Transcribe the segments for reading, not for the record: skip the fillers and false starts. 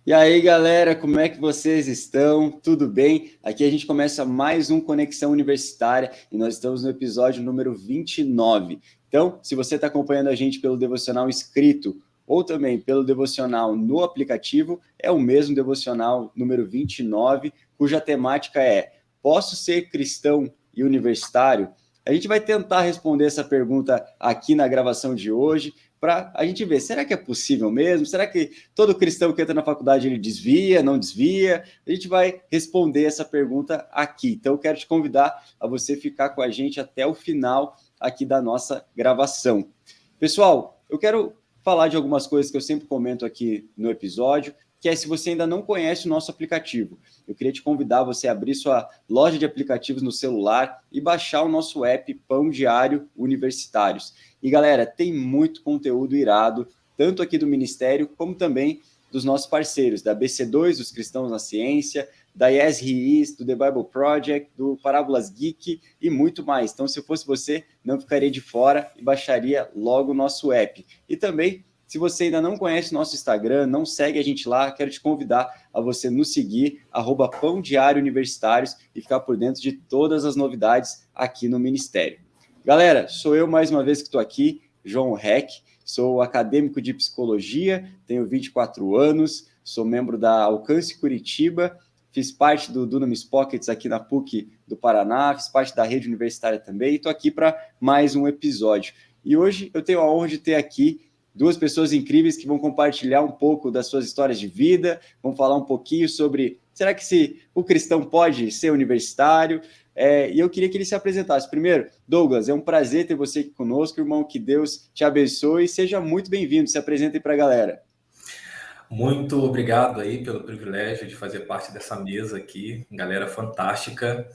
E aí, galera, como é que vocês estão? Tudo bem? Aqui a gente começa mais um Conexão Universitária e nós estamos no episódio número 29. Então, se você está acompanhando a gente pelo devocional escrito ou também pelo devocional no aplicativo, é o mesmo devocional número 29, cuja temática é: posso ser cristão e universitário? A gente vai tentar responder essa pergunta aqui na gravação de hoje, para a gente ver, será que é possível mesmo? Será que todo cristão que entra na faculdade ele desvia, não desvia? A gente vai responder essa pergunta aqui. Então, eu quero te convidar a você ficar com a gente até o final aqui da nossa gravação. Pessoal, eu quero falar de algumas coisas que eu sempre comento aqui no episódio, que é: se você ainda não conhece o nosso aplicativo, eu queria te convidar a você abrir sua loja de aplicativos no celular e baixar o nosso app Pão Diário Universitários. E galera, tem muito conteúdo irado, tanto aqui do Ministério, como também dos nossos parceiros, da BC2, dos Cristãos na Ciência, da Yes He Is, do The Bible Project, do Parábolas Geek e muito mais. Então, se eu fosse você, não ficaria de fora e baixaria logo o nosso app. E também, se você ainda não conhece nosso Instagram, não segue a gente lá, quero te convidar a você nos seguir, @Pão Diário Universitários, e ficar por dentro de todas as novidades aqui no Ministério. Galera, sou eu mais uma vez que estou aqui, João Heck, sou acadêmico de psicologia, tenho 24 anos, sou membro da Alcance Curitiba, fiz parte do Dunamis Pockets aqui na PUC do Paraná, fiz parte da rede universitária também, e estou aqui para mais um episódio. E hoje eu tenho a honra de ter aqui duas pessoas incríveis que vão compartilhar um pouco das suas histórias de vida, vão falar um pouquinho sobre, será que o cristão pode ser universitário? E eu queria que ele se apresentasse. Primeiro, Douglas, é um prazer ter você aqui conosco, irmão, que Deus te abençoe e seja muito bem-vindo. Se apresente para a galera. Muito obrigado aí pelo privilégio de fazer parte dessa mesa aqui, galera fantástica.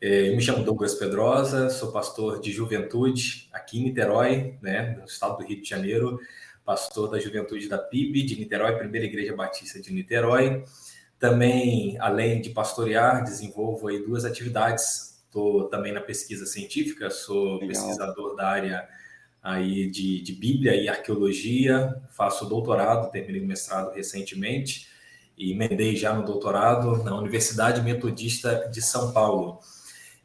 Eu me chamo Douglas Pedrosa, sou pastor de juventude aqui em Niterói, né, no estado do Rio de Janeiro, pastor da juventude da PIB de Niterói, Primeira Igreja Batista de Niterói. Também, além de pastorear, desenvolvo aí duas atividades. Estou também na pesquisa científica, sou Legal. Pesquisador da área aí de Bíblia e arqueologia, faço doutorado, terminei o mestrado recentemente e emendei já no doutorado na Universidade Metodista de São Paulo.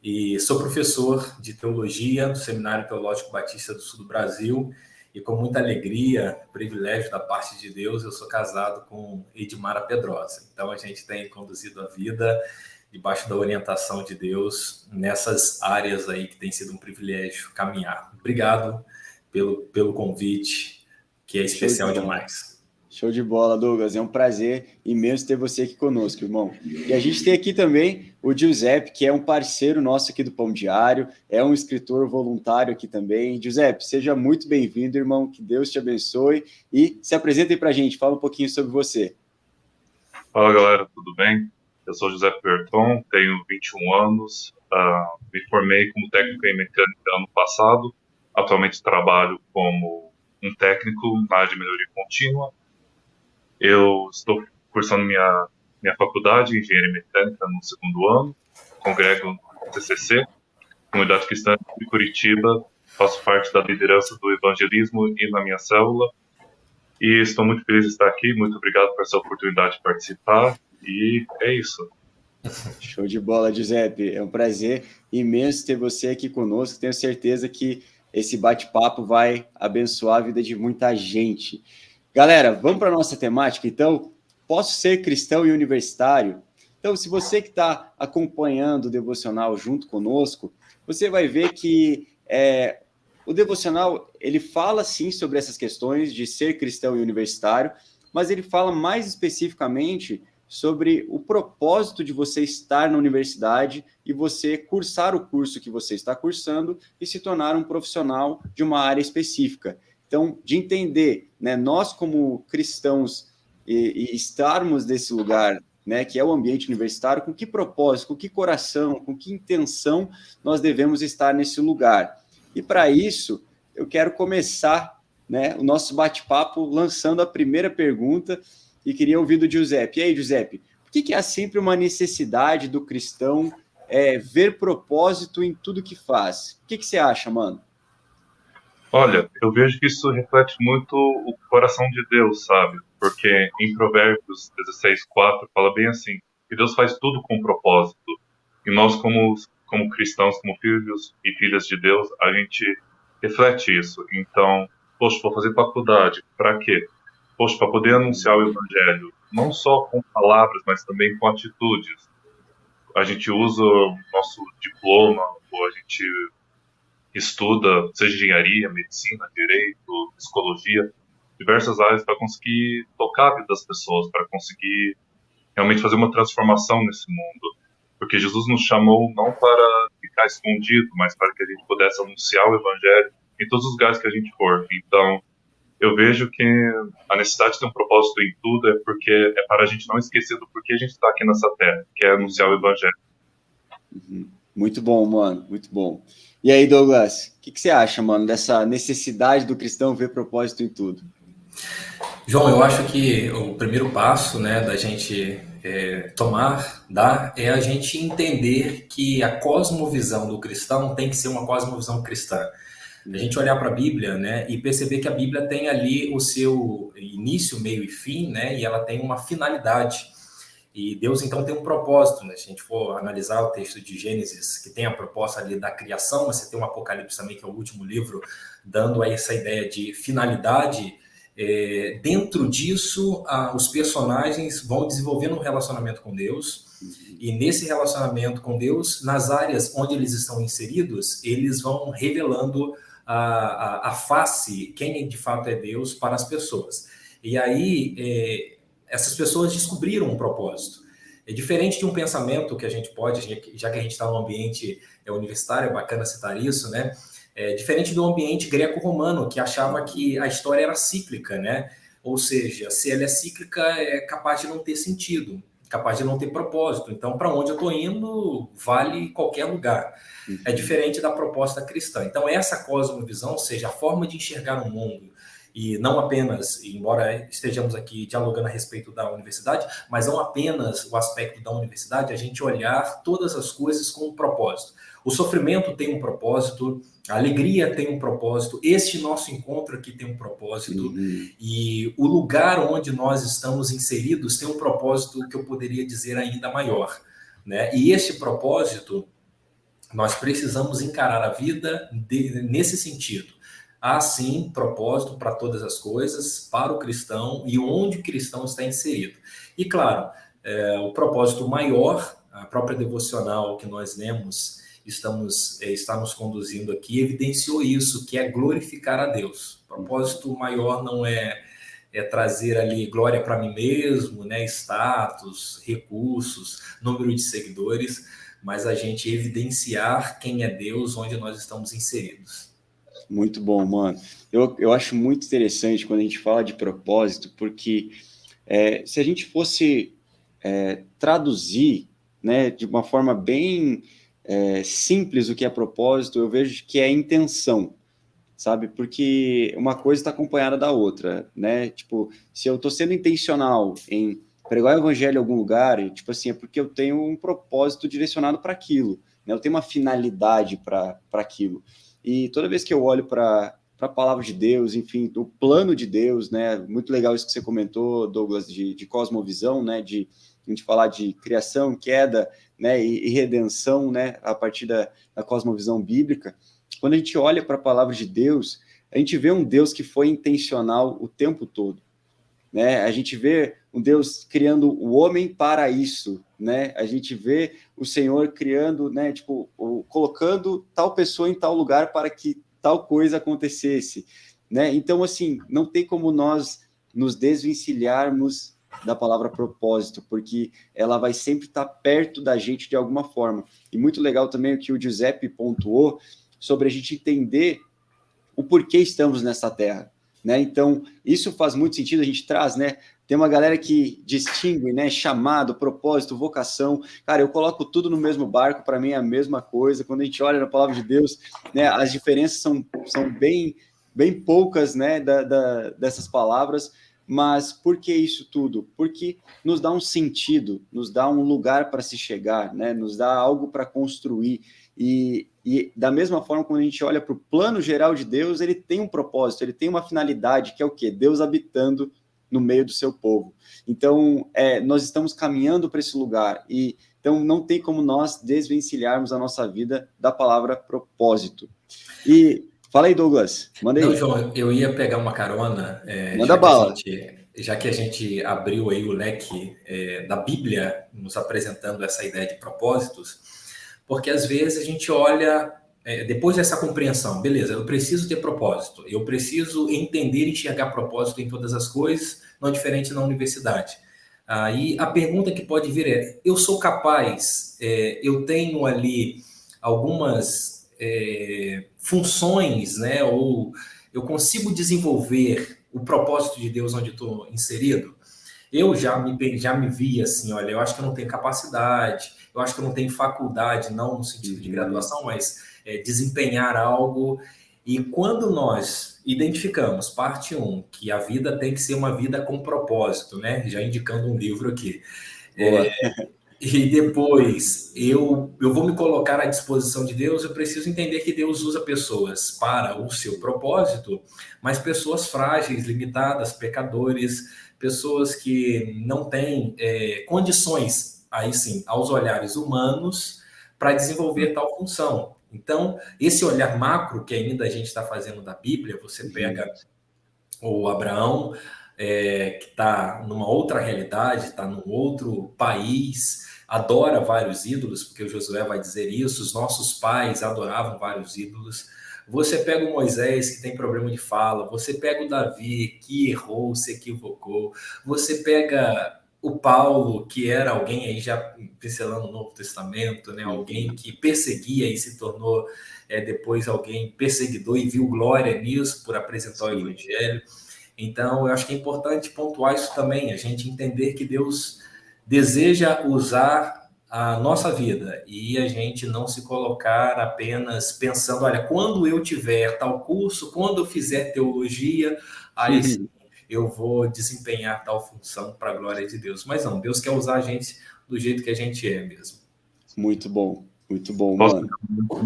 E sou professor de teologia do Seminário Teológico Batista do Sul do Brasil, e com muita alegria, privilégio da parte de Deus, eu sou casado com Edmara Pedrosa. Então a gente tem conduzido a vida debaixo da orientação de Deus nessas áreas aí que tem sido um privilégio caminhar. Obrigado pelo convite, que é especial demais. Show de bola, Douglas. É um prazer imenso ter você aqui conosco, irmão. E a gente tem aqui também o Giuseppe, que é um parceiro nosso aqui do Pão Diário, é um escritor voluntário aqui também. Giuseppe, seja muito bem-vindo, irmão. Que Deus te abençoe. E se apresente aí pra gente, fala um pouquinho sobre você. Fala, galera, tudo bem? Eu sou Giuseppe Berton, tenho 21 anos, me formei como técnico em mecânica ano passado. Atualmente trabalho como um técnico na área de melhoria contínua. Eu estou cursando minha faculdade de engenharia mecânica no segundo ano, congrego no CCC, Comunidade Cristã de Curitiba, faço parte da liderança do evangelismo e na minha célula. E estou muito feliz de estar aqui, muito obrigado por essa oportunidade de participar, e é isso. Show de bola, Giuseppe. É um prazer imenso ter você aqui conosco. Tenho certeza que esse bate-papo vai abençoar a vida de muita gente. Galera, vamos para a nossa temática, então. Posso ser cristão e universitário? Então, se você que está acompanhando o devocional junto conosco, você vai ver que o devocional, ele fala sim sobre essas questões de ser cristão e universitário, mas ele fala mais especificamente sobre o propósito de você estar na universidade e você cursar o curso que você está cursando e se tornar um profissional de uma área específica. Então, de entender, né, nós como cristãos e estarmos nesse lugar, né, que é o ambiente universitário, com que propósito, com que coração, com que intenção nós devemos estar nesse lugar. E para isso, eu quero começar, né, o nosso bate-papo lançando a primeira pergunta e queria ouvir do Giuseppe. E aí, Giuseppe, por que há sempre uma necessidade do cristão ver propósito em tudo que faz? O que você acha, mano? Olha, eu vejo que isso reflete muito o coração de Deus, sabe? porque em Provérbios 16:4 fala bem assim, que Deus faz tudo com propósito. E nós, como cristãos, como filhos e filhas de Deus, a gente reflete isso. Então, poxa, vou fazer faculdade, para quê? Poxa, para poder anunciar o Evangelho, não só com palavras, mas também com atitudes. A gente usa o nosso diploma, ou a gente estuda, seja engenharia, medicina, direito, psicologia, diversas áreas para conseguir tocar a vida das pessoas, para conseguir realmente fazer uma transformação nesse mundo. Porque Jesus nos chamou não para ficar escondido, mas para que a gente pudesse anunciar o Evangelho em todos os lugares que a gente for. Então, eu vejo que a necessidade de ter um propósito em tudo é porque é para a gente não esquecer do porquê a gente está aqui nessa terra, que é anunciar o Evangelho. Muito bom, mano, muito bom. E aí, Douglas, o que você acha, mano, dessa necessidade do cristão ver propósito em tudo? João, eu acho que o primeiro passo, né, da gente dar, é a gente entender que a cosmovisão do cristão tem que ser uma cosmovisão cristã. A gente olhar para a Bíblia, né, e perceber que a Bíblia tem ali o seu início, meio e fim, né, e ela tem uma finalidade. E Deus, então, tem um propósito, né? Se a gente for analisar o texto de Gênesis, que tem a proposta ali da criação, mas você tem um Apocalipse também, que é o último livro, dando aí essa ideia de finalidade. Dentro disso, os personagens vão desenvolvendo um relacionamento com Deus, e nesse relacionamento com Deus, nas áreas onde eles estão inseridos, eles vão revelando a face, quem de fato é Deus para as pessoas. E aí, essas pessoas descobriram um propósito. É diferente de um pensamento que a gente pode, já que a gente está num ambiente universitário, é bacana citar isso, né? É diferente do ambiente greco-romano, que achava que a história era cíclica, né? Ou seja, se ela é cíclica, é capaz de não ter sentido, capaz de não ter propósito. Então, para onde eu estou indo, vale qualquer lugar. É diferente da proposta cristã. Então, essa cosmovisão, ou seja, a forma de enxergar o mundo, e não apenas, embora estejamos aqui dialogando a respeito da universidade, mas não apenas o aspecto da universidade, a gente olhar todas as coisas com um propósito. O sofrimento tem um propósito, a alegria tem um propósito, este nosso encontro aqui tem um propósito, e o lugar onde nós estamos inseridos tem um propósito que eu poderia dizer ainda maior, né? E este propósito, nós precisamos encarar a vida nesse sentido. Há, sim, propósito para todas as coisas, para o cristão e onde o cristão está inserido. E, claro, o propósito maior, a própria devocional que nós lemos, está nos conduzindo aqui, evidenciou isso, que é glorificar a Deus. O propósito maior não é trazer ali glória para mim mesmo, né, status, recursos, número de seguidores, mas a gente evidenciar quem é Deus, onde nós estamos inseridos. Muito bom, mano. Eu acho muito interessante quando a gente fala de propósito, porque se a gente fosse traduzir, né, de uma forma bem simples o que é propósito, eu vejo que é intenção, sabe? Porque uma coisa está acompanhada da outra, né? Tipo, se eu estou sendo intencional em pregar o evangelho em algum lugar, tipo assim, é porque eu tenho um propósito direcionado para aquilo, né? Eu tenho uma finalidade para aquilo. E toda vez que eu olho para a palavra de Deus, enfim, o plano de Deus, né? Muito legal isso que você comentou, Douglas, de cosmovisão, né? De a gente falar de criação, queda, né? E redenção, né? A partir da cosmovisão bíblica. Quando a gente olha para a palavra de Deus, a gente vê um Deus que foi intencional o tempo todo, né? A gente vê um Deus criando o homem para isso, né? A gente vê o Senhor criando, né? Tipo, colocando tal pessoa em tal lugar para que tal coisa acontecesse, né? Então, assim, não tem como nós nos desvencilharmos da palavra propósito, porque ela vai sempre estar perto da gente de alguma forma. E muito legal também o que o Giuseppe pontuou sobre a gente entender o porquê estamos nessa terra, né? Então, isso faz muito sentido, a gente traz, né? Tem uma galera que distingue, né? Chamado, propósito, vocação. Cara, eu coloco tudo no mesmo barco, para mim é a mesma coisa. Quando a gente olha na palavra de Deus, né? As diferenças são bem poucas, né? Dessas palavras. Mas por que isso tudo? Porque nos dá um sentido, nos dá um lugar para se chegar, né? Nos dá algo para construir. E da mesma forma, quando a gente olha para o plano geral de Deus, ele tem um propósito, ele tem uma finalidade, que é o quê? Deus habitando no meio do seu povo. Então, nós estamos caminhando para esse lugar, e então não tem como nós desvencilharmos a nossa vida da palavra propósito. E fala aí, Douglas, manda aí. Não, João, eu ia pegar uma carona, Manda bala. já que a gente abriu aí o leque da Bíblia, nos apresentando essa ideia de propósitos, porque às vezes a gente olha, depois dessa compreensão, beleza, eu preciso ter propósito, eu preciso entender e enxergar propósito em todas as coisas, não diferente na universidade. Aí a pergunta que pode vir é, eu sou capaz, eu tenho ali algumas funções, né, ou eu consigo desenvolver o propósito de Deus onde estou inserido? Eu já me vi assim, olha, eu acho que eu não tenho capacidade, eu acho que eu não tenho faculdade, não no sentido de graduação, mas desempenhar algo. E quando nós identificamos, parte 1, que a vida tem que ser uma vida com propósito, né? Já indicando um livro aqui. E depois eu vou me colocar à disposição de Deus, eu preciso entender que Deus usa pessoas para o seu propósito, mas pessoas frágeis, limitadas, pecadores, pessoas que não têm condições, aí sim, aos olhares humanos, para desenvolver tal função. Então, esse olhar macro que ainda a gente está fazendo da Bíblia, você pega o Abraão, que está numa outra realidade, está num outro país, adora vários ídolos, porque o Josué vai dizer isso, os nossos pais adoravam vários ídolos. Você pega o Moisés, que tem problema de fala, você pega o Davi, que errou, se equivocou, você pega o Paulo, que era alguém aí já pincelando o Novo Testamento, né? Alguém que perseguia e se tornou depois alguém perseguidor e viu glória nisso por apresentar o Evangelho. Então, eu acho que é importante pontuar isso também, a gente entender que Deus deseja usar a nossa vida e a gente não se colocar apenas pensando, olha, quando eu tiver tal curso, quando eu fizer teologia, aí sim, eu vou desempenhar tal função para a glória de Deus. Mas não, Deus quer usar a gente do jeito que a gente é mesmo. Muito bom, Posso mano.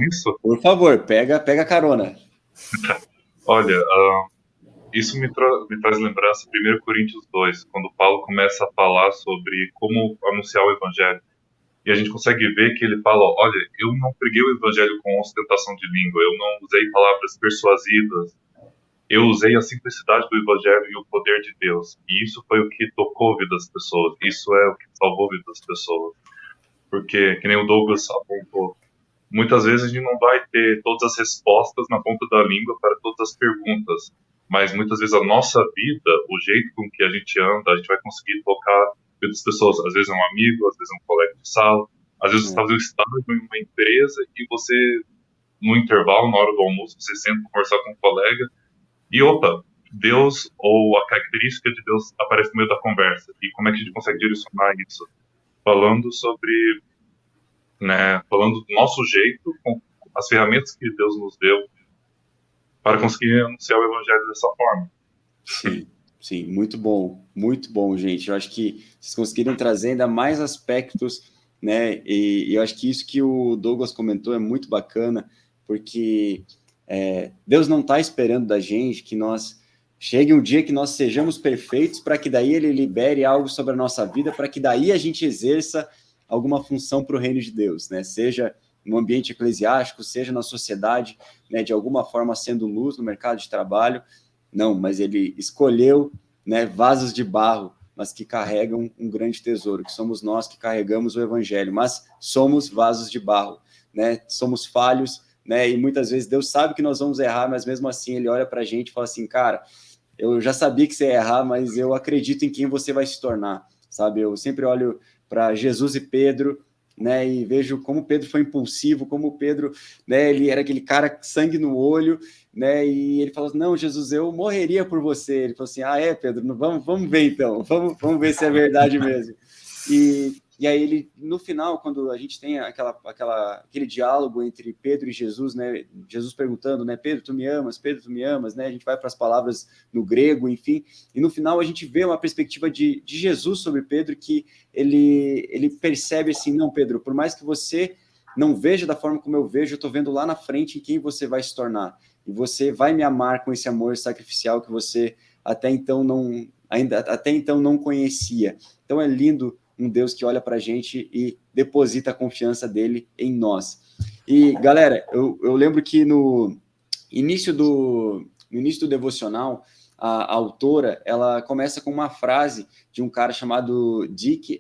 Isso? Por favor, pega carona. Olha, isso me traz lembrança de 1 Coríntios 2, quando Paulo começa a falar sobre como anunciar o evangelho. E a gente consegue ver que ele fala, olha, eu não preguei o evangelho com ostentação de língua, eu não usei palavras persuasivas, eu usei a simplicidade do evangelho e o poder de Deus. E isso foi o que tocou a vida das pessoas, isso é o que salvou a vida das pessoas. Porque, que nem o Douglas apontou, muitas vezes a gente não vai ter todas as respostas na ponta da língua para todas as perguntas, mas muitas vezes a nossa vida, o jeito com que a gente anda, a gente vai conseguir tocar a vida das pessoas. Às vezes é um amigo, às vezes é um colega de sala, às vezes você está fazendo estágio em uma empresa e você, no intervalo, na hora do almoço, você senta para conversar com um colega e, opa, Deus ou a característica de Deus aparece no meio da conversa. E como é que a gente consegue direcionar isso? Falando sobre, falando do nosso jeito, com as ferramentas que Deus nos deu para conseguir anunciar o evangelho dessa forma. Sim, muito bom, gente. Eu acho que vocês conseguiram trazer ainda mais aspectos, né? E eu acho que isso que o Douglas comentou é muito bacana, porque Deus não está esperando da gente que nós chegue um dia que nós sejamos perfeitos para que daí ele libere algo sobre a nossa vida, para que daí a gente exerça alguma função para o reino de Deus, né? Seja no ambiente eclesiástico, seja na sociedade, né, de alguma forma sendo luz no mercado de trabalho. Não, mas ele escolheu, né, vasos de barro, mas que carregam um grande tesouro, que somos nós que carregamos o evangelho, mas somos vasos de barro, né? Somos falhos, né? E muitas vezes Deus sabe que nós vamos errar, mas mesmo assim ele olha para a gente e fala assim, cara, eu já sabia que você ia errar, mas eu acredito em quem você vai se tornar, sabe? Eu sempre olho para Jesus e Pedro, né, e vejo como Pedro foi impulsivo, como Pedro, né, ele era aquele cara sangue no olho, né, e ele falou, não, Jesus, eu morreria por você. Ele falou assim, Pedro, vamos ver então, vamos ver se é verdade mesmo. E aí ele, no final, quando a gente tem aquele diálogo entre Pedro e Jesus, né, Jesus perguntando, né, Pedro, tu me amas, né, a gente vai para as palavras no grego, enfim, e no final a gente vê uma perspectiva de Jesus sobre Pedro, que ele percebe assim, não, Pedro, por mais que você não veja da forma como eu vejo, eu estou vendo lá na frente em quem você vai se tornar, e você vai me amar com esse amor sacrificial que você até então ainda até então não conhecia. Então é lindo um Deus que olha para a gente e deposita a confiança dele em nós. E, galera, eu lembro que no início do devocional, a autora, ela começa com uma frase de um cara chamado Dick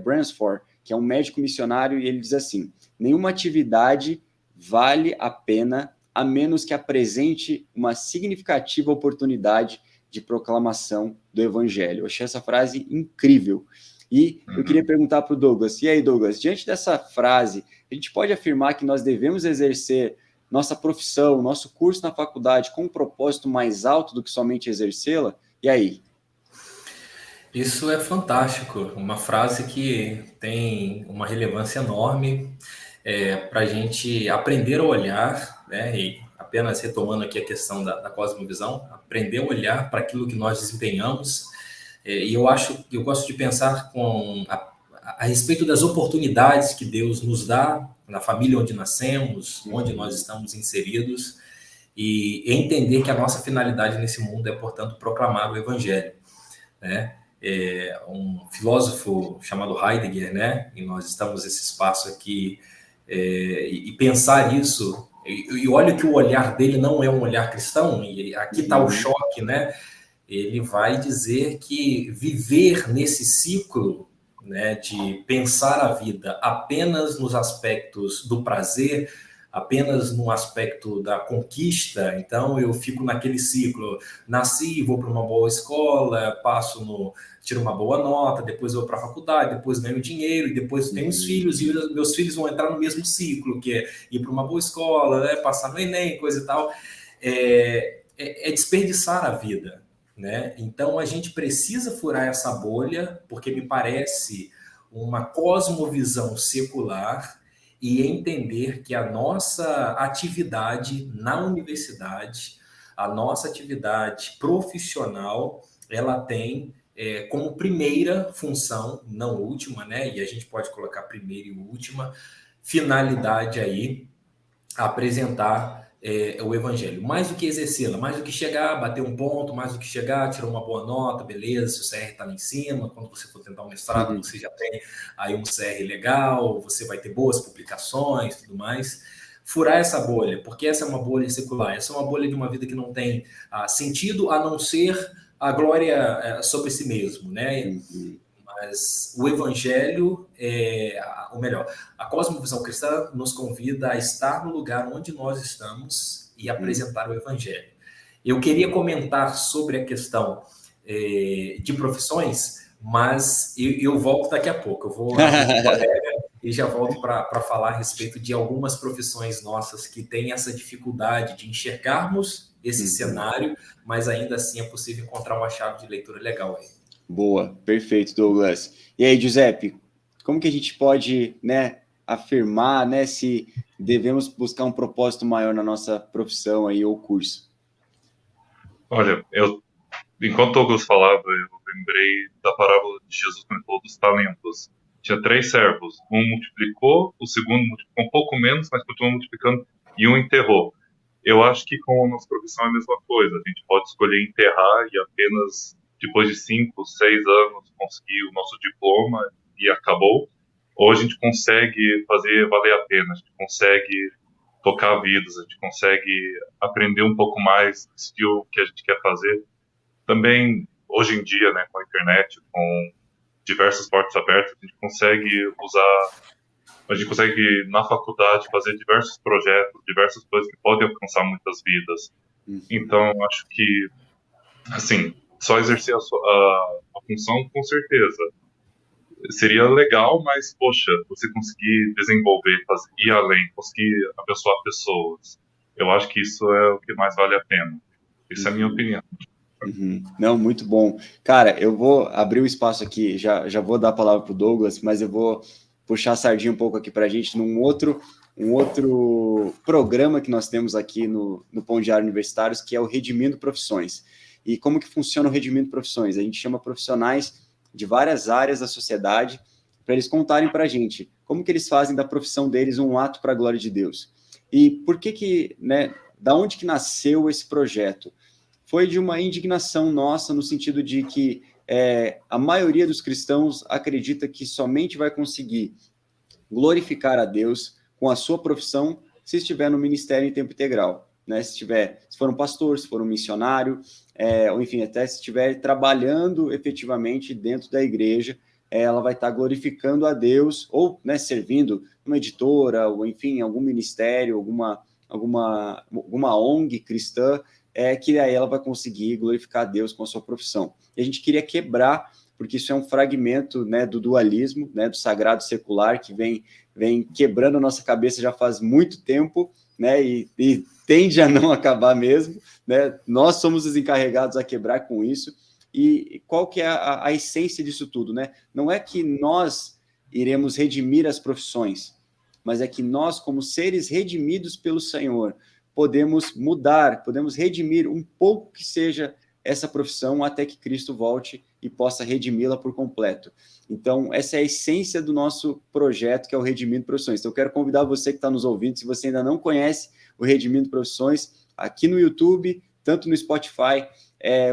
Bransford, que é um médico missionário, e ele diz assim: nenhuma atividade vale a pena a menos que apresente uma significativa oportunidade de proclamação do evangelho. Eu achei essa frase incrível. E eu queria perguntar para o Douglas, e aí, Douglas, diante dessa frase, a gente pode afirmar que nós devemos exercer nossa profissão, nosso curso na faculdade com um propósito mais alto do que somente exercê-la? E aí? Isso é fantástico, uma frase que tem uma relevância enorme para a gente aprender a olhar, né? E apenas retomando aqui a questão da cosmovisão, aprender a olhar para aquilo que nós desempenhamos. E eu gosto de pensar a respeito das oportunidades que Deus nos dá na família onde nascemos, onde nós estamos inseridos, e entender que a nossa finalidade nesse mundo é, portanto, proclamar o Evangelho, né? Um filósofo chamado Heidegger, né? E nós estamos nesse espaço aqui, e pensar isso, e olha que o olhar dele não é um olhar cristão, e aqui está o choque, né? Ele vai dizer que viver nesse ciclo, né, de pensar a vida apenas nos aspectos do prazer, apenas no aspecto da conquista, então eu fico naquele ciclo, nasci, vou para uma boa escola, tiro uma boa nota, depois vou para a faculdade, depois ganho dinheiro, e depois tenho os filhos, e meus filhos vão entrar no mesmo ciclo, que é ir para uma boa escola, né, passar no Enem, coisa e tal. É desperdiçar a vida, né? Então a gente precisa furar essa bolha, porque me parece uma cosmovisão secular, e entender que a nossa atividade na universidade, a nossa atividade profissional, ela tem como primeira função, não última, né? E a gente pode colocar primeira e última finalidade aí, apresentar o evangelho, mais do que exercê-la, mais do que chegar, bater um ponto, mais do que chegar, tirar uma boa nota, beleza, se o CR está lá em cima, quando você for tentar um mestrado, você já tem aí um CR legal, você vai ter boas publicações, tudo mais. Furar essa bolha, porque essa é uma bolha secular, essa é uma bolha de uma vida que não tem sentido, a não ser a glória sobre si mesmo, né? Mas o evangelho, ou melhor, a cosmovisão cristã nos convida a estar no lugar onde nós estamos e apresentar o evangelho. Eu queria comentar sobre a questão de profissões, mas eu volto daqui a pouco. Eu vou abrir um colega e já volto para falar a respeito de algumas profissões nossas que têm essa dificuldade de enxergarmos esse cenário, mas ainda assim é possível encontrar uma chave de leitura legal aí. Boa, perfeito, Douglas. E aí, Giuseppe, como que a gente pode, né, afirmar, né, se devemos buscar um propósito maior na nossa profissão aí ou curso? Olha, enquanto o Douglas falava, eu lembrei da parábola de Jesus quando ele falou dos talentos. Tinha 3 servos, um multiplicou, o segundo multiplicou um pouco menos, mas continuou multiplicando, e um enterrou. Eu acho que com a nossa profissão é a mesma coisa. A gente pode escolher enterrar e apenas depois de 5, 6 anos conseguir o nosso diploma e acabou. Ou a gente consegue fazer valer a pena, a gente consegue tocar vidas, a gente consegue aprender um pouco mais do skill que a gente quer fazer. Também, hoje em dia, né, com a internet, com diversas portas abertas, a gente consegue, na faculdade, fazer diversos projetos, diversas coisas que podem alcançar muitas vidas. Então, acho que, assim, só exercer a função, com certeza. Seria legal, mas, poxa, você conseguir desenvolver, ir além, conseguir abençoar pessoas. Eu acho que isso é o que mais vale a pena. Essa é a minha opinião. Não, muito bom. Cara, eu vou abrir o espaço aqui, já vou dar a palavra para o Douglas, mas eu vou puxar a sardinha um pouco aqui para a gente num outro programa que nós temos aqui no Pão Diário Universitários, que é o Redimindo Profissões. E como que funciona o Redimindo Profissões? A gente chama profissionais de várias áreas da sociedade para eles contarem para a gente como que eles fazem da profissão deles um ato para a glória de Deus. E por que, né, da onde que nasceu esse projeto? Foi de uma indignação nossa, no sentido de que a maioria dos cristãos acredita que somente vai conseguir glorificar a Deus com a sua profissão se estiver no ministério em tempo integral, né? Se for um pastor, se for um missionário, ou enfim, até se estiver trabalhando efetivamente dentro da igreja, ela vai estar glorificando a Deus, ou, né, servindo uma editora, ou enfim, algum ministério, alguma ONG cristã, que aí ela vai conseguir glorificar a Deus com a sua profissão. E a gente queria quebrar, porque isso é um fragmento, né, do dualismo, né, do sagrado secular, que vem quebrando a nossa cabeça já faz muito tempo, né, e tende a não acabar mesmo, né? Nós somos os encarregados a quebrar com isso. E qual que é a essência disso tudo, né? Não é que nós iremos redimir as profissões, mas é que nós, como seres redimidos pelo Senhor, podemos mudar, podemos redimir um pouco que seja essa profissão até que Cristo volte e possa redimi-la por completo. Então, essa é a essência do nosso projeto, que é o Redimindo Profissões. Então, eu quero convidar você que está nos ouvindo, se você ainda não conhece o Redimindo Profissões, aqui no YouTube, tanto no Spotify,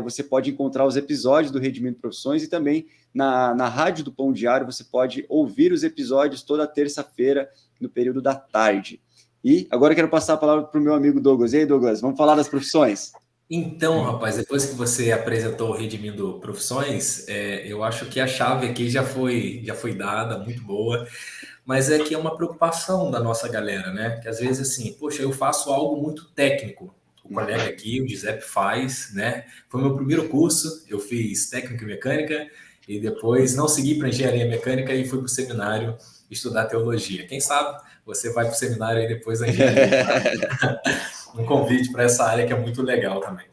você pode encontrar os episódios do Redimindo Profissões, e também na Rádio do Pão Diário você pode ouvir os episódios toda terça-feira, no período da tarde. E agora eu quero passar a palavra para o meu amigo Douglas. E aí, Douglas, vamos falar das profissões? Então, rapaz, depois que você apresentou o Redimindo Profissões, eu acho que a chave aqui já foi dada, muito boa, mas é que é uma preocupação da nossa galera, né? Que às vezes, assim, poxa, eu faço algo muito técnico. O colega aqui, o Giuseppe, faz, né? Foi meu primeiro curso, eu fiz técnica e mecânica, e depois não segui para engenharia mecânica e fui para o seminário estudar teologia. Quem sabe você vai para o seminário e depois da engenharia. Um convite para essa área que é muito legal também.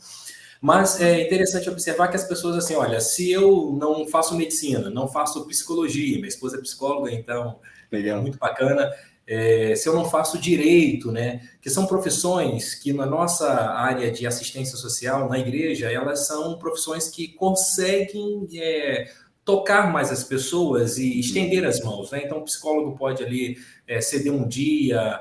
Mas é interessante observar que as pessoas, assim, olha, se eu não faço medicina, não faço psicologia, minha esposa é psicóloga, então legal. É muito bacana, se eu não faço direito, né, que são profissões que na nossa área de assistência social, na igreja, elas são profissões que conseguem tocar mais as pessoas e estender as mãos, né? Então, o psicólogo pode ali ceder um dia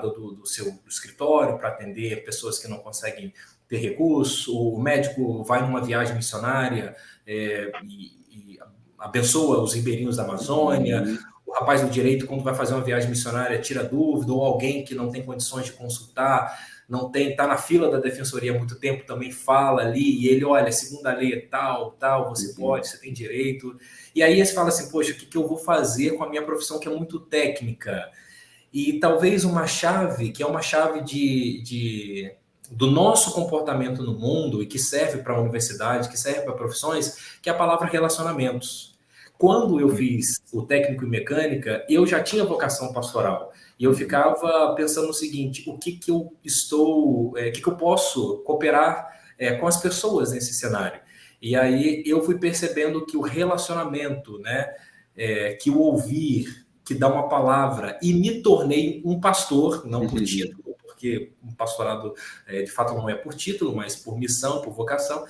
do seu escritório para atender pessoas que não conseguem ter recurso, o médico vai numa viagem missionária e abençoa os ribeirinhos da Amazônia, o rapaz do direito, quando vai fazer uma viagem missionária, tira dúvida, ou alguém que não tem condições de consultar, está na fila da defensoria há muito tempo, também fala ali, e ele, olha, segundo a lei é tal, você pode, você tem direito. E aí você fala assim, poxa, o que eu vou fazer com a minha profissão que é muito técnica? E talvez uma chave, que é uma chave do nosso comportamento no mundo e que serve para a universidade, que serve para profissões, que é a palavra relacionamentos. Quando eu fiz o técnico em mecânica, eu já tinha vocação pastoral. E eu ficava pensando no seguinte, o que eu posso cooperar com as pessoas nesse cenário? E aí eu fui percebendo que o relacionamento, né, que o ouvir, que dá uma palavra, e me tornei um pastor, não por título, porque um pastorado de fato não é por título, mas por missão, por vocação,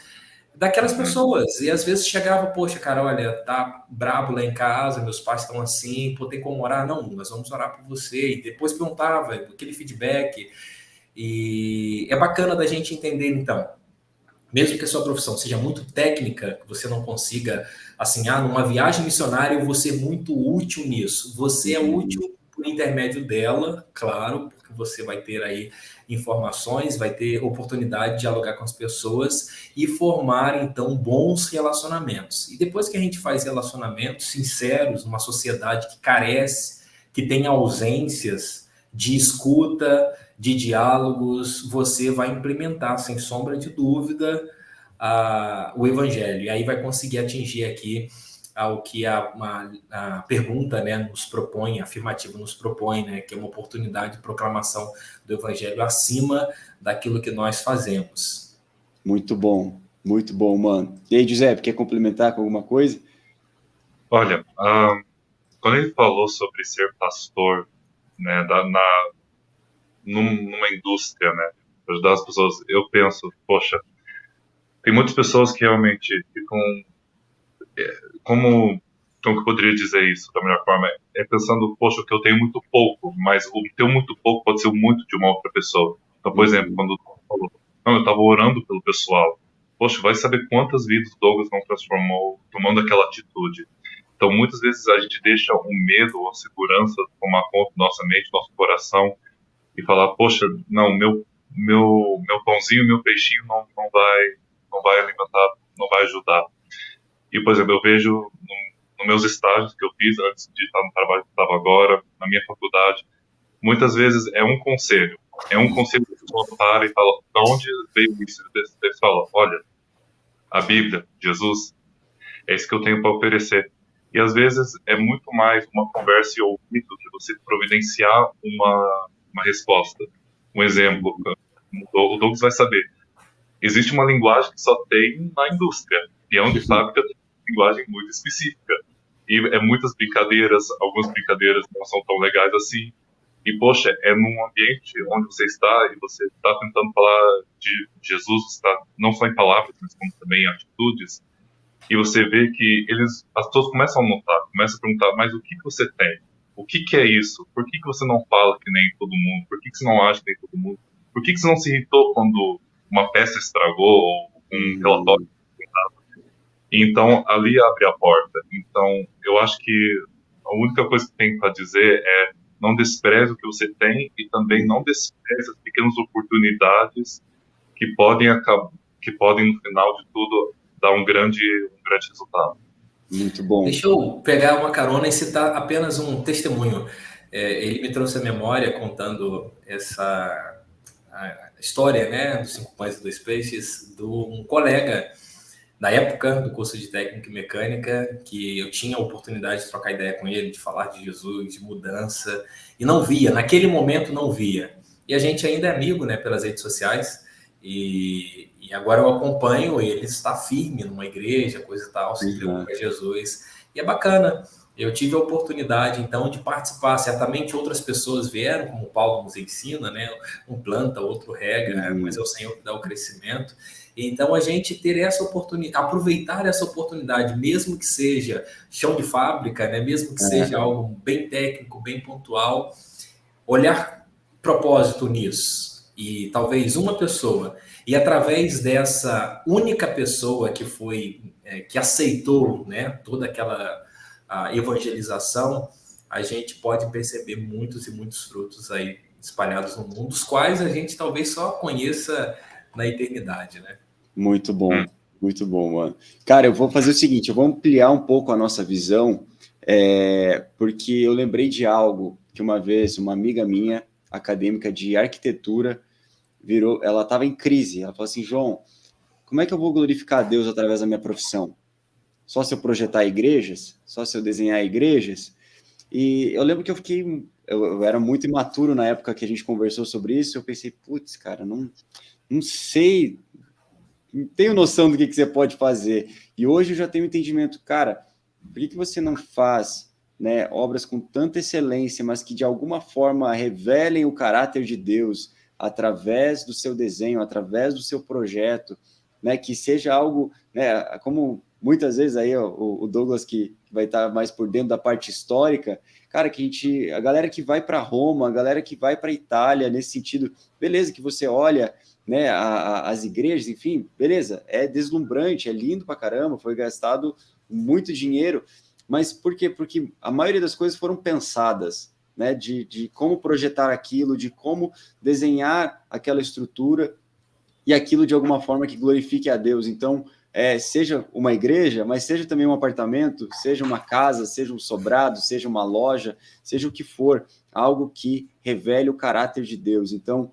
daquelas pessoas. E às vezes chegava, poxa, cara, olha, tá brabo lá em casa, meus pais estão assim, pô, tem como orar? Não, nós vamos orar por você. E depois perguntava, aquele feedback. E é bacana da gente entender, então, mesmo que a sua profissão seja muito técnica, que você não consiga, assim, numa viagem missionária eu vou ser muito útil nisso. Você é útil por intermédio dela, claro, porque você vai ter aí informações, vai ter oportunidade de dialogar com as pessoas e formar, então, bons relacionamentos. E depois que a gente faz relacionamentos sinceros numa sociedade que carece, que tem ausências de escuta, de diálogos, você vai implementar, sem sombra de dúvida, o evangelho. E aí vai conseguir atingir aqui ao que a pergunta, né, nos propõe, a afirmativa nos propõe, né, que é uma oportunidade de proclamação do evangelho acima daquilo que nós fazemos. Muito bom, mano. E aí, Giuseppe, quer complementar com alguma coisa? Olha, quando ele falou sobre ser pastor, né, numa indústria, né, ajudar as pessoas, eu penso, poxa, tem muitas pessoas que realmente ficam, como que eu poderia dizer isso da melhor forma? Pensando, poxa, que eu tenho muito pouco, mas o que tenho muito pouco pode ser muito de uma outra pessoa. Então, por exemplo, quando eu estava orando pelo pessoal, poxa, vai saber quantas vidas o Douglas não transformou tomando aquela atitude. Então, muitas vezes a gente deixa o medo ou a segurança tomar conta da nossa mente, do nosso coração, e falar, poxa, não, meu pãozinho, meu peixinho não vai alimentar, não vai ajudar. E, por exemplo, eu vejo nos meus estágios que eu fiz antes de estar no trabalho que eu estava agora, na minha faculdade, muitas vezes é um conselho que a pessoa para e fala, de onde veio isso? Você fala, olha, a Bíblia, Jesus, é isso que eu tenho para oferecer. E às vezes é muito mais uma conversa e ouvido do que você providenciar uma resposta. Um exemplo, o Douglas vai saber. Existe uma linguagem que só tem na indústria. Peão de fábrica tem uma linguagem muito específica. E é muitas brincadeiras, algumas brincadeiras não são tão legais assim. E, poxa, é num ambiente onde você está e você está tentando falar de Jesus, está, não só em palavras, mas como também em atitudes. E você vê que as pessoas começam a notar, começam a perguntar, mas o que você tem? O que é isso? Por que você não fala que nem todo mundo? Por que você não age que nem todo mundo? Por que você não se irritou quando uma peça estragou ou um relatório? Então, ali abre a porta. Então, eu acho que a única coisa que tem para dizer é não despreze o que você tem e também não despreze as pequenas oportunidades que podem, no final de tudo, dar um grande resultado. Muito bom. Deixa eu pegar uma carona e citar apenas um testemunho. Ele me trouxe à memória contando a história, né, dos 5 pães e 2 peixes, de um colega na época do curso de técnica e mecânica, que eu tinha a oportunidade de trocar ideia com ele, de falar de Jesus, de mudança, e não via, naquele momento não via. E a gente ainda é amigo, né, pelas redes sociais, e agora eu acompanho, ele está firme numa igreja, coisa e tal, se entregou para Jesus, e é bacana. Eu tive a oportunidade, então, de participar. Certamente outras pessoas vieram, como o Paulo nos ensina, né? Um planta, outro rega, mas é o Senhor que dá o crescimento. Então, a gente ter essa oportunidade, aproveitar essa oportunidade, mesmo que seja chão de fábrica, né? Mesmo que seja algo bem técnico, bem pontual, olhar propósito nisso. E talvez uma pessoa, e através dessa única pessoa que que aceitou, né? Toda aquela a evangelização, a gente pode perceber muitos e muitos frutos aí espalhados no mundo, os quais a gente talvez só conheça na eternidade, né? Muito bom, mano. Cara, eu vou fazer o seguinte, eu vou ampliar um pouco a nossa visão, porque eu lembrei de algo que uma vez uma amiga minha, acadêmica de arquitetura, ela estava em crise, ela falou assim, João, como é que eu vou glorificar a Deus através da minha profissão? Só se eu projetar igrejas? Só se eu desenhar igrejas? E eu lembro que eu era muito imaturo na época que a gente conversou sobre isso, eu pensei, putz, cara, não sei, não tenho noção do que você pode fazer. E hoje eu já tenho entendimento, cara, por que você não faz, né, obras com tanta excelência, mas que de alguma forma revelem o caráter de Deus através do seu desenho, através do seu projeto, né, que seja algo, né, como muitas vezes aí o Douglas que vai estar mais por dentro da parte histórica, cara, a galera que vai para Roma, a galera que vai para Itália, nesse sentido, beleza, que você olha, né, as igrejas, enfim, beleza, é deslumbrante, é lindo pra caramba, foi gastado muito dinheiro, mas por quê? Porque a maioria das coisas foram pensadas, né, de como projetar aquilo, de como desenhar aquela estrutura e aquilo de alguma forma que glorifique a Deus. Então, seja uma igreja, mas seja também um apartamento, seja uma casa, seja um sobrado, seja uma loja, seja o que for, algo que revele o caráter de Deus. Então,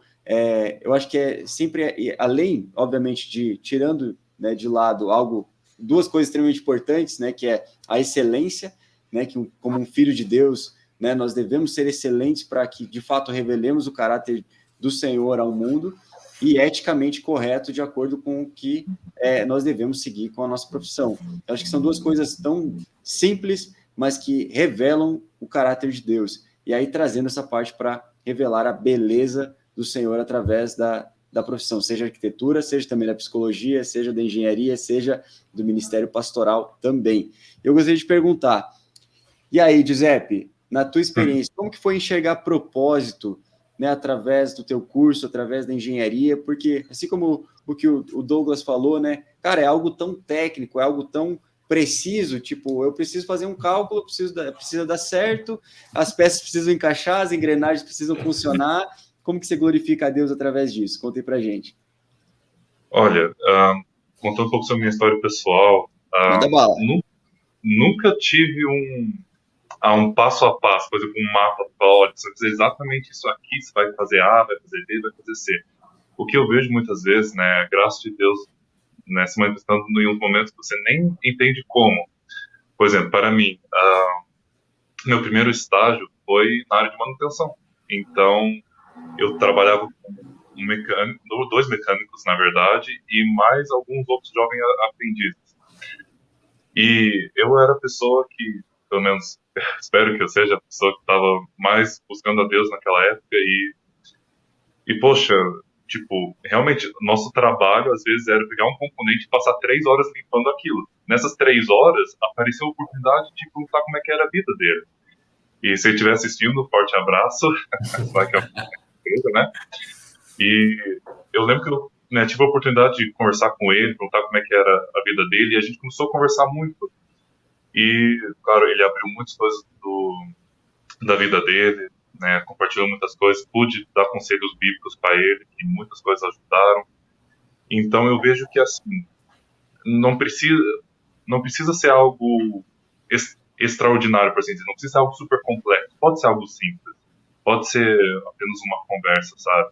eu acho que é sempre, além, obviamente, tirando, né, de lado duas coisas extremamente importantes, né, que é a excelência, né, que como um filho de Deus, né, nós devemos ser excelentes para que, de fato, revelemos o caráter do Senhor ao mundo, e eticamente correto de acordo com o que nós devemos seguir com a nossa profissão. Eu acho que são duas coisas tão simples, mas que revelam o caráter de Deus. E aí trazendo essa parte para revelar a beleza do Senhor através da profissão, seja arquitetura, seja também da psicologia, seja da engenharia, seja do ministério pastoral também. Eu gostaria de perguntar, e aí, Giuseppe, na tua experiência, como que foi enxergar propósito né, através do teu curso, através da engenharia, porque assim como o que o Douglas falou, né, cara, é algo tão técnico, é algo tão preciso, tipo, eu preciso fazer um cálculo, precisa dar certo, as peças precisam encaixar, as engrenagens precisam funcionar. Como que você glorifica a Deus através disso? Conta aí pra gente. Olha, contando um pouco sobre a minha história pessoal, Manda bala. nunca tive um passo a passo, por exemplo, um mapa, olha, você vai fazer exatamente isso aqui, você vai fazer A, vai fazer B, vai fazer C. O que eu vejo muitas vezes, né, a graça de Deus, né, se manifestando em uns momentos que você nem entende como. Por exemplo, para mim, meu primeiro estágio foi na área de manutenção. Então, eu trabalhava com um mecânico, dois mecânicos, na verdade, e mais alguns outros jovens aprendizes. E eu era a pessoa que, pelo menos, espero que eu seja a pessoa que estava mais buscando a Deus naquela época. E poxa, tipo, realmente, nosso trabalho, às vezes, era pegar um componente e passar 3 horas limpando aquilo. Nessas 3 horas, apareceu a oportunidade de perguntar como é que era a vida dele. E se ele estiver assistindo, um forte abraço. Vai que é uma coisa, né? E eu lembro que eu, né, tive a oportunidade de conversar com ele, perguntar como é que era a vida dele, e a gente começou a conversar muito. E, claro, ele abriu muitas coisas da vida dele, né, compartilhou muitas coisas, pude dar conselhos bíblicos para ele, que muitas coisas ajudaram. Então eu vejo que, assim, não precisa ser algo extraordinário, por assim dizer, não precisa ser algo super complexo, pode ser algo simples, pode ser apenas uma conversa, sabe?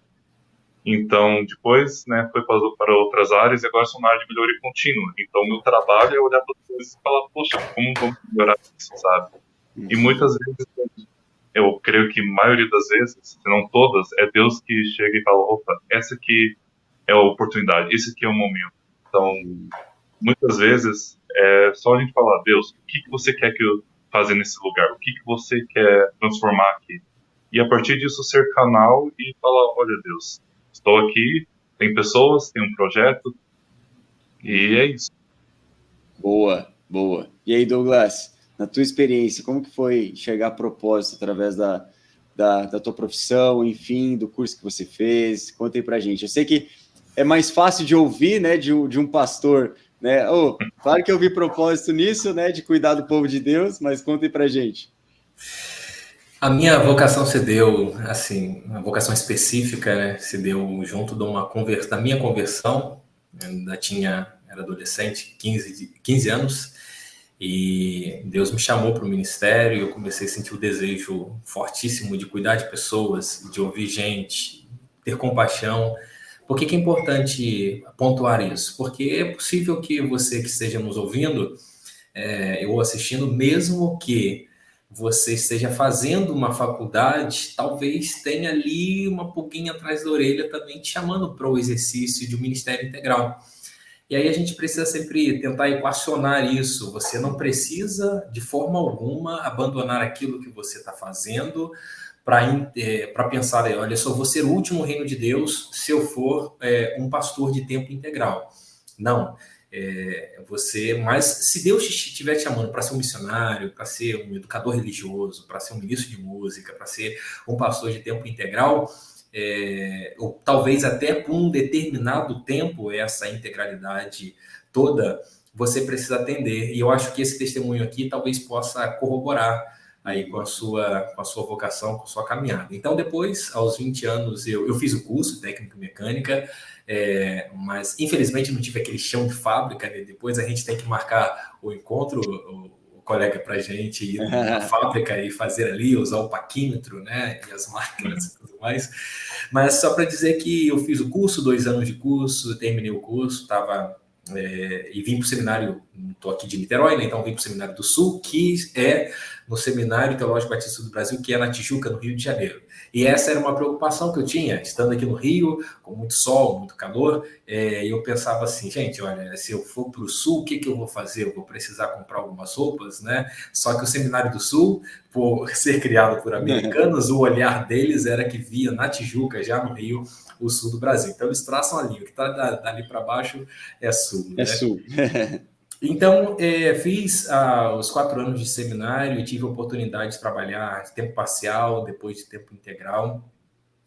Então, depois, né, foi para outras áreas e agora sou na área de melhoria contínua. Então, meu trabalho é olhar para as coisas e falar, poxa, como vamos melhorar isso, sabe? E muitas vezes, eu creio que a maioria das vezes, se não todas, é Deus que chega e fala, opa, essa aqui é a oportunidade, esse aqui é o momento. Então, muitas vezes, é só a gente falar, Deus, o que você quer que eu faça nesse lugar? O que você quer transformar aqui? E a partir disso, ser canal e falar, olha, Deus, estou aqui, tem pessoas, tem um projeto, e é isso. Boa, boa. E aí, Douglas, na tua experiência, como que foi chegar a propósito através da tua profissão, enfim, do curso que você fez? Conta aí pra gente. Eu sei que é mais fácil de ouvir, né, de um pastor, né? Oh, claro que eu vi propósito nisso, né, de cuidar do povo de Deus, mas conta aí pra gente. A minha vocação se deu, assim, uma vocação específica, né, se deu junto de da minha conversão. Eu ainda era adolescente, 15 anos, e Deus me chamou para o ministério e eu comecei a sentir o desejo fortíssimo de cuidar de pessoas, de ouvir gente, ter compaixão. Por que é importante pontuar isso? Porque é possível que você que esteja nos ouvindo, ou assistindo, mesmo que você esteja fazendo uma faculdade, talvez tenha ali uma pulguinha atrás da orelha também te chamando para o exercício de um ministério integral. E aí a gente precisa sempre tentar equacionar isso. Você não precisa, de forma alguma, abandonar aquilo que você está fazendo para pensar, olha, só vou ser o último reino de Deus se eu for um pastor de tempo integral. Não. Mas se Deus estiver te chamando para ser um missionário, para ser um educador religioso, para ser um ministro de música, para ser um pastor de tempo integral, ou talvez até por um determinado tempo, essa integralidade toda, você precisa atender. E eu acho que esse testemunho aqui talvez possa corroborar aí com a sua vocação, com a sua caminhada. Então, depois, aos 20 anos, eu fiz o curso técnico mecânica, mas infelizmente não tive aquele chão de fábrica, né? Depois a gente tem que marcar o encontro, o colega para a gente ir na fábrica e fazer ali, usar o paquímetro, né? E as máquinas e tudo mais. Mas só para dizer que eu fiz o curso, 2 anos de curso, terminei o curso, e vim para o seminário, estou aqui de Niterói, né? Então vim para o Seminário do Sul, que é no Seminário Teológico Batista do Brasil, que é na Tijuca, no Rio de Janeiro. E essa era uma preocupação que eu tinha, estando aqui no Rio, com muito sol, muito calor, e eu pensava assim, gente, olha, se eu for para o Sul, o que eu vou fazer? Eu vou precisar comprar algumas roupas, né? Só que o Seminário do Sul, por ser criado por americanos, o olhar deles era que via na Tijuca, já no Rio, o sul do Brasil. Então eles traçam a linha, o que está dali para baixo é sul. É sul. Então, fiz os 4 anos de seminário e tive a oportunidade de trabalhar de tempo parcial, depois de tempo integral.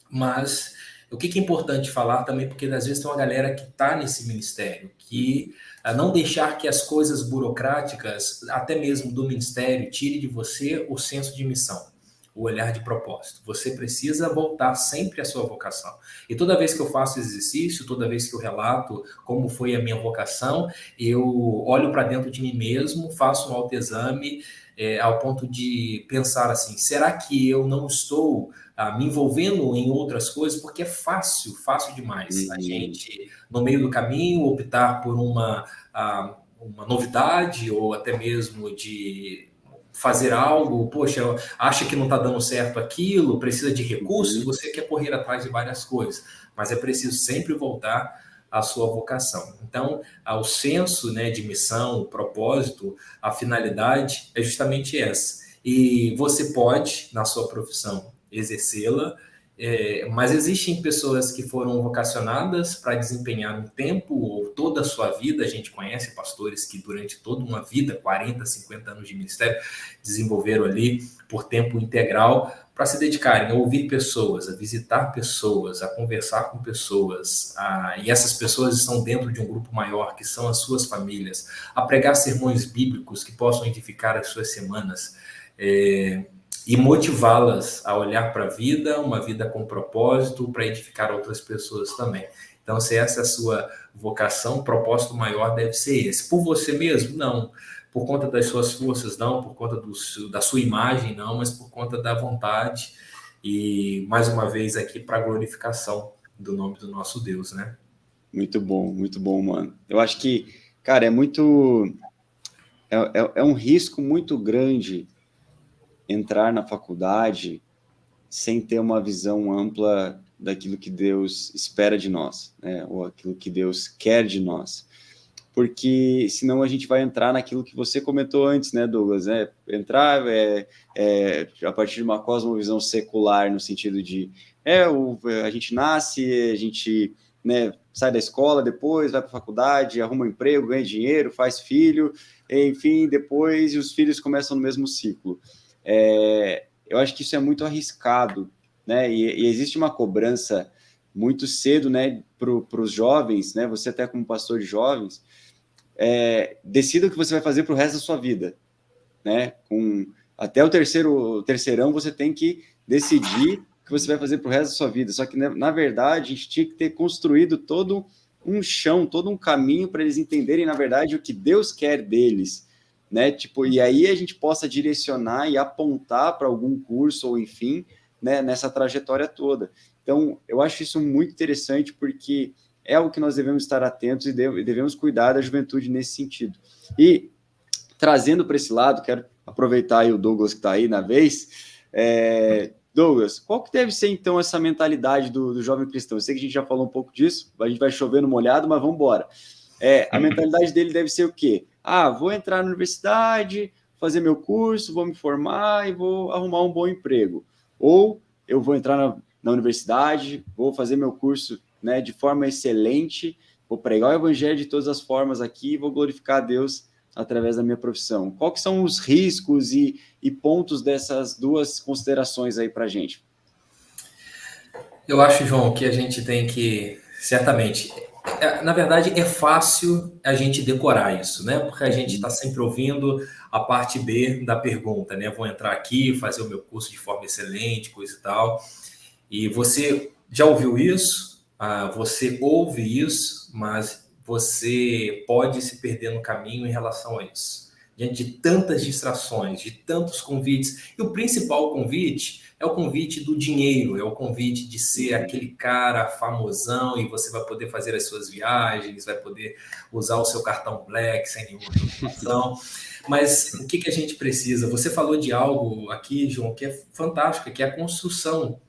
Mas o que é importante falar também, porque às vezes tem uma galera que está nesse ministério, que não deixar que as coisas burocráticas, até mesmo do ministério, tire de você o senso de missão, o olhar de propósito. Você precisa voltar sempre à sua vocação. E toda vez que eu faço exercício, toda vez que eu relato como foi a minha vocação, eu olho para dentro de mim mesmo, faço um autoexame, ao ponto de pensar assim, será que eu não estou me envolvendo em outras coisas? Porque é fácil demais a gente, no meio do caminho, optar por uma novidade ou até mesmo de fazer algo, poxa, acha que não está dando certo aquilo, precisa de recursos, você quer correr atrás de várias coisas, mas é preciso sempre voltar à sua vocação. Então, o senso, né, de missão, o propósito, a finalidade é justamente essa. E você pode, na sua profissão, exercê-la, mas existem pessoas que foram vocacionadas para desempenhar um tempo ou toda a sua vida. A gente conhece pastores que durante toda uma vida, 40, 50 anos de ministério, desenvolveram ali por tempo integral para se dedicarem a ouvir pessoas, a visitar pessoas, a conversar com pessoas, e essas pessoas estão dentro de um grupo maior, que são as suas famílias, a pregar sermões bíblicos que possam edificar as suas semanas, e motivá-las a olhar para a vida, uma vida com propósito, para edificar outras pessoas também. Então, se essa é a sua vocação, o propósito maior deve ser esse. Por você mesmo? Não. Por conta das suas forças? Não. Por conta da sua imagem? Não. Mas por conta da vontade. E, mais uma vez, aqui para a glorificação do nome do nosso Deus, né? Muito bom, mano. Eu acho que, cara, é um risco muito grande entrar na faculdade sem ter uma visão ampla daquilo que Deus espera de nós, né? Ou aquilo que Deus quer de nós. Porque senão a gente vai entrar naquilo que você comentou antes, né, Douglas? Né? Entrar a partir de uma cosmovisão secular, no sentido de a gente nasce, a gente, né, sai da escola, depois vai para a faculdade, arruma um emprego, ganha dinheiro, faz filho, enfim, depois os filhos começam no mesmo ciclo. Eu acho que isso é muito arriscado, né? E existe uma cobrança muito cedo, né, para os jovens, né? Você até como pastor de jovens, decida o que você vai fazer para o resto da sua vida, né? Até o terceirão você tem que decidir o que você vai fazer para o resto da sua vida. Só que, na verdade, a gente tinha que ter construído todo um chão, todo um caminho para eles entenderem, na verdade, o que Deus quer deles, né? Tipo, e aí a gente possa direcionar e apontar para algum curso ou enfim, né, nessa trajetória toda. Então, eu acho isso muito interessante porque é algo que nós devemos estar atentos e devemos cuidar da juventude nesse sentido. E trazendo para esse lado, quero aproveitar aí o Douglas que está aí na vez. Douglas, qual que deve ser então essa mentalidade do jovem cristão? Eu sei que a gente já falou um pouco disso, a gente vai chover no molhado, mas vamos embora. A mentalidade dele deve ser o quê? Vou entrar na universidade, fazer meu curso, vou me formar e vou arrumar um bom emprego. Ou eu vou entrar na universidade, vou fazer meu curso, né, de forma excelente, vou pregar o evangelho de todas as formas aqui e vou glorificar a Deus através da minha profissão. Qual que são os riscos e pontos dessas duas considerações aí para a gente? Eu acho, João, que a gente tem que, certamente, na verdade, é fácil a gente decorar isso, né? Porque a gente está sempre ouvindo a parte B da pergunta, né? Vou entrar aqui, fazer o meu curso de forma excelente, coisa e tal. E você já ouviu isso? Você ouve isso, mas você pode se perder no caminho em relação a isso. Diante de tantas distrações, de tantos convites. E o principal convite é o convite do dinheiro, é o convite de ser aquele cara famosão e você vai poder fazer as suas viagens, vai poder usar o seu cartão Black sem nenhuma preocupação. Mas o que a gente precisa? Você falou de algo aqui, João, que é fantástico, que é a construção.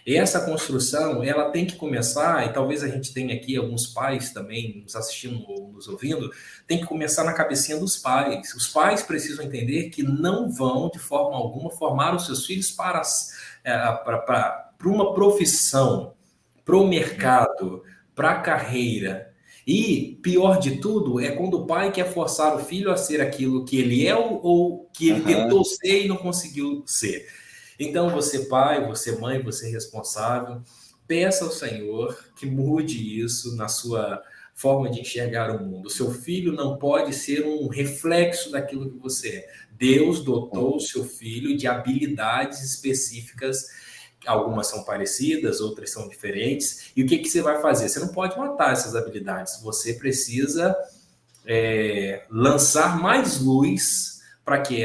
E essa construção, ela tem que começar, e talvez a gente tenha aqui alguns pais também nos assistindo ou nos ouvindo, tem que começar na cabecinha dos pais. Os pais precisam entender que não vão, de forma alguma, formar os seus filhos para uma profissão, para o mercado, para a carreira. E, pior de tudo, é quando o pai quer forçar o filho a ser aquilo que ele é ou que ele tentou ser e não conseguiu ser. Então, você pai, você mãe, você responsável, peça ao Senhor que mude isso na sua forma de enxergar o mundo. O seu filho não pode ser um reflexo daquilo que você é. Deus dotou o seu filho de habilidades específicas, algumas são parecidas, outras são diferentes. E o que você vai fazer? Você não pode matar essas habilidades, você precisa lançar mais luz para que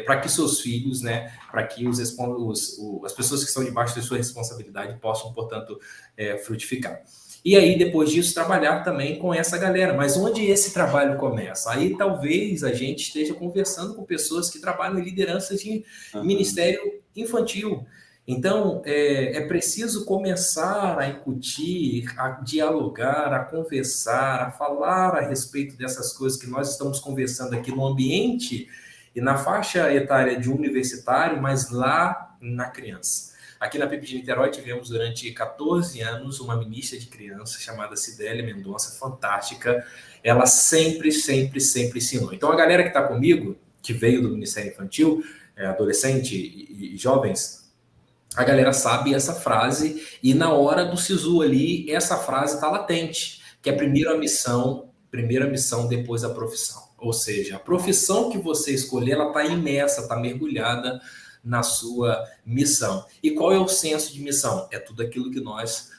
para que seus filhos, né, para que as pessoas que estão debaixo da sua responsabilidade possam, portanto, frutificar. E aí, depois disso, trabalhar também com essa galera. Mas onde esse trabalho começa? Aí talvez a gente esteja conversando com pessoas que trabalham em lideranças de ministério infantil. Então, é preciso começar a incutir, a dialogar, a conversar, a falar a respeito dessas coisas que nós estamos conversando aqui no ambiente e na faixa etária de um universitário, mas lá na criança. Aqui na PIB de Niterói tivemos durante 14 anos uma ministra de criança chamada Cidélia Mendonça, fantástica. Ela sempre ensinou. Então, a galera que está comigo, que veio do Ministério Infantil, adolescente e jovens, a galera sabe essa frase e na hora do SISU ali, essa frase está latente, que é primeiro a missão, depois a profissão. Ou seja, a profissão que você escolher, ela está imersa, está mergulhada na sua missão. E qual é o senso de missão? É tudo aquilo que nós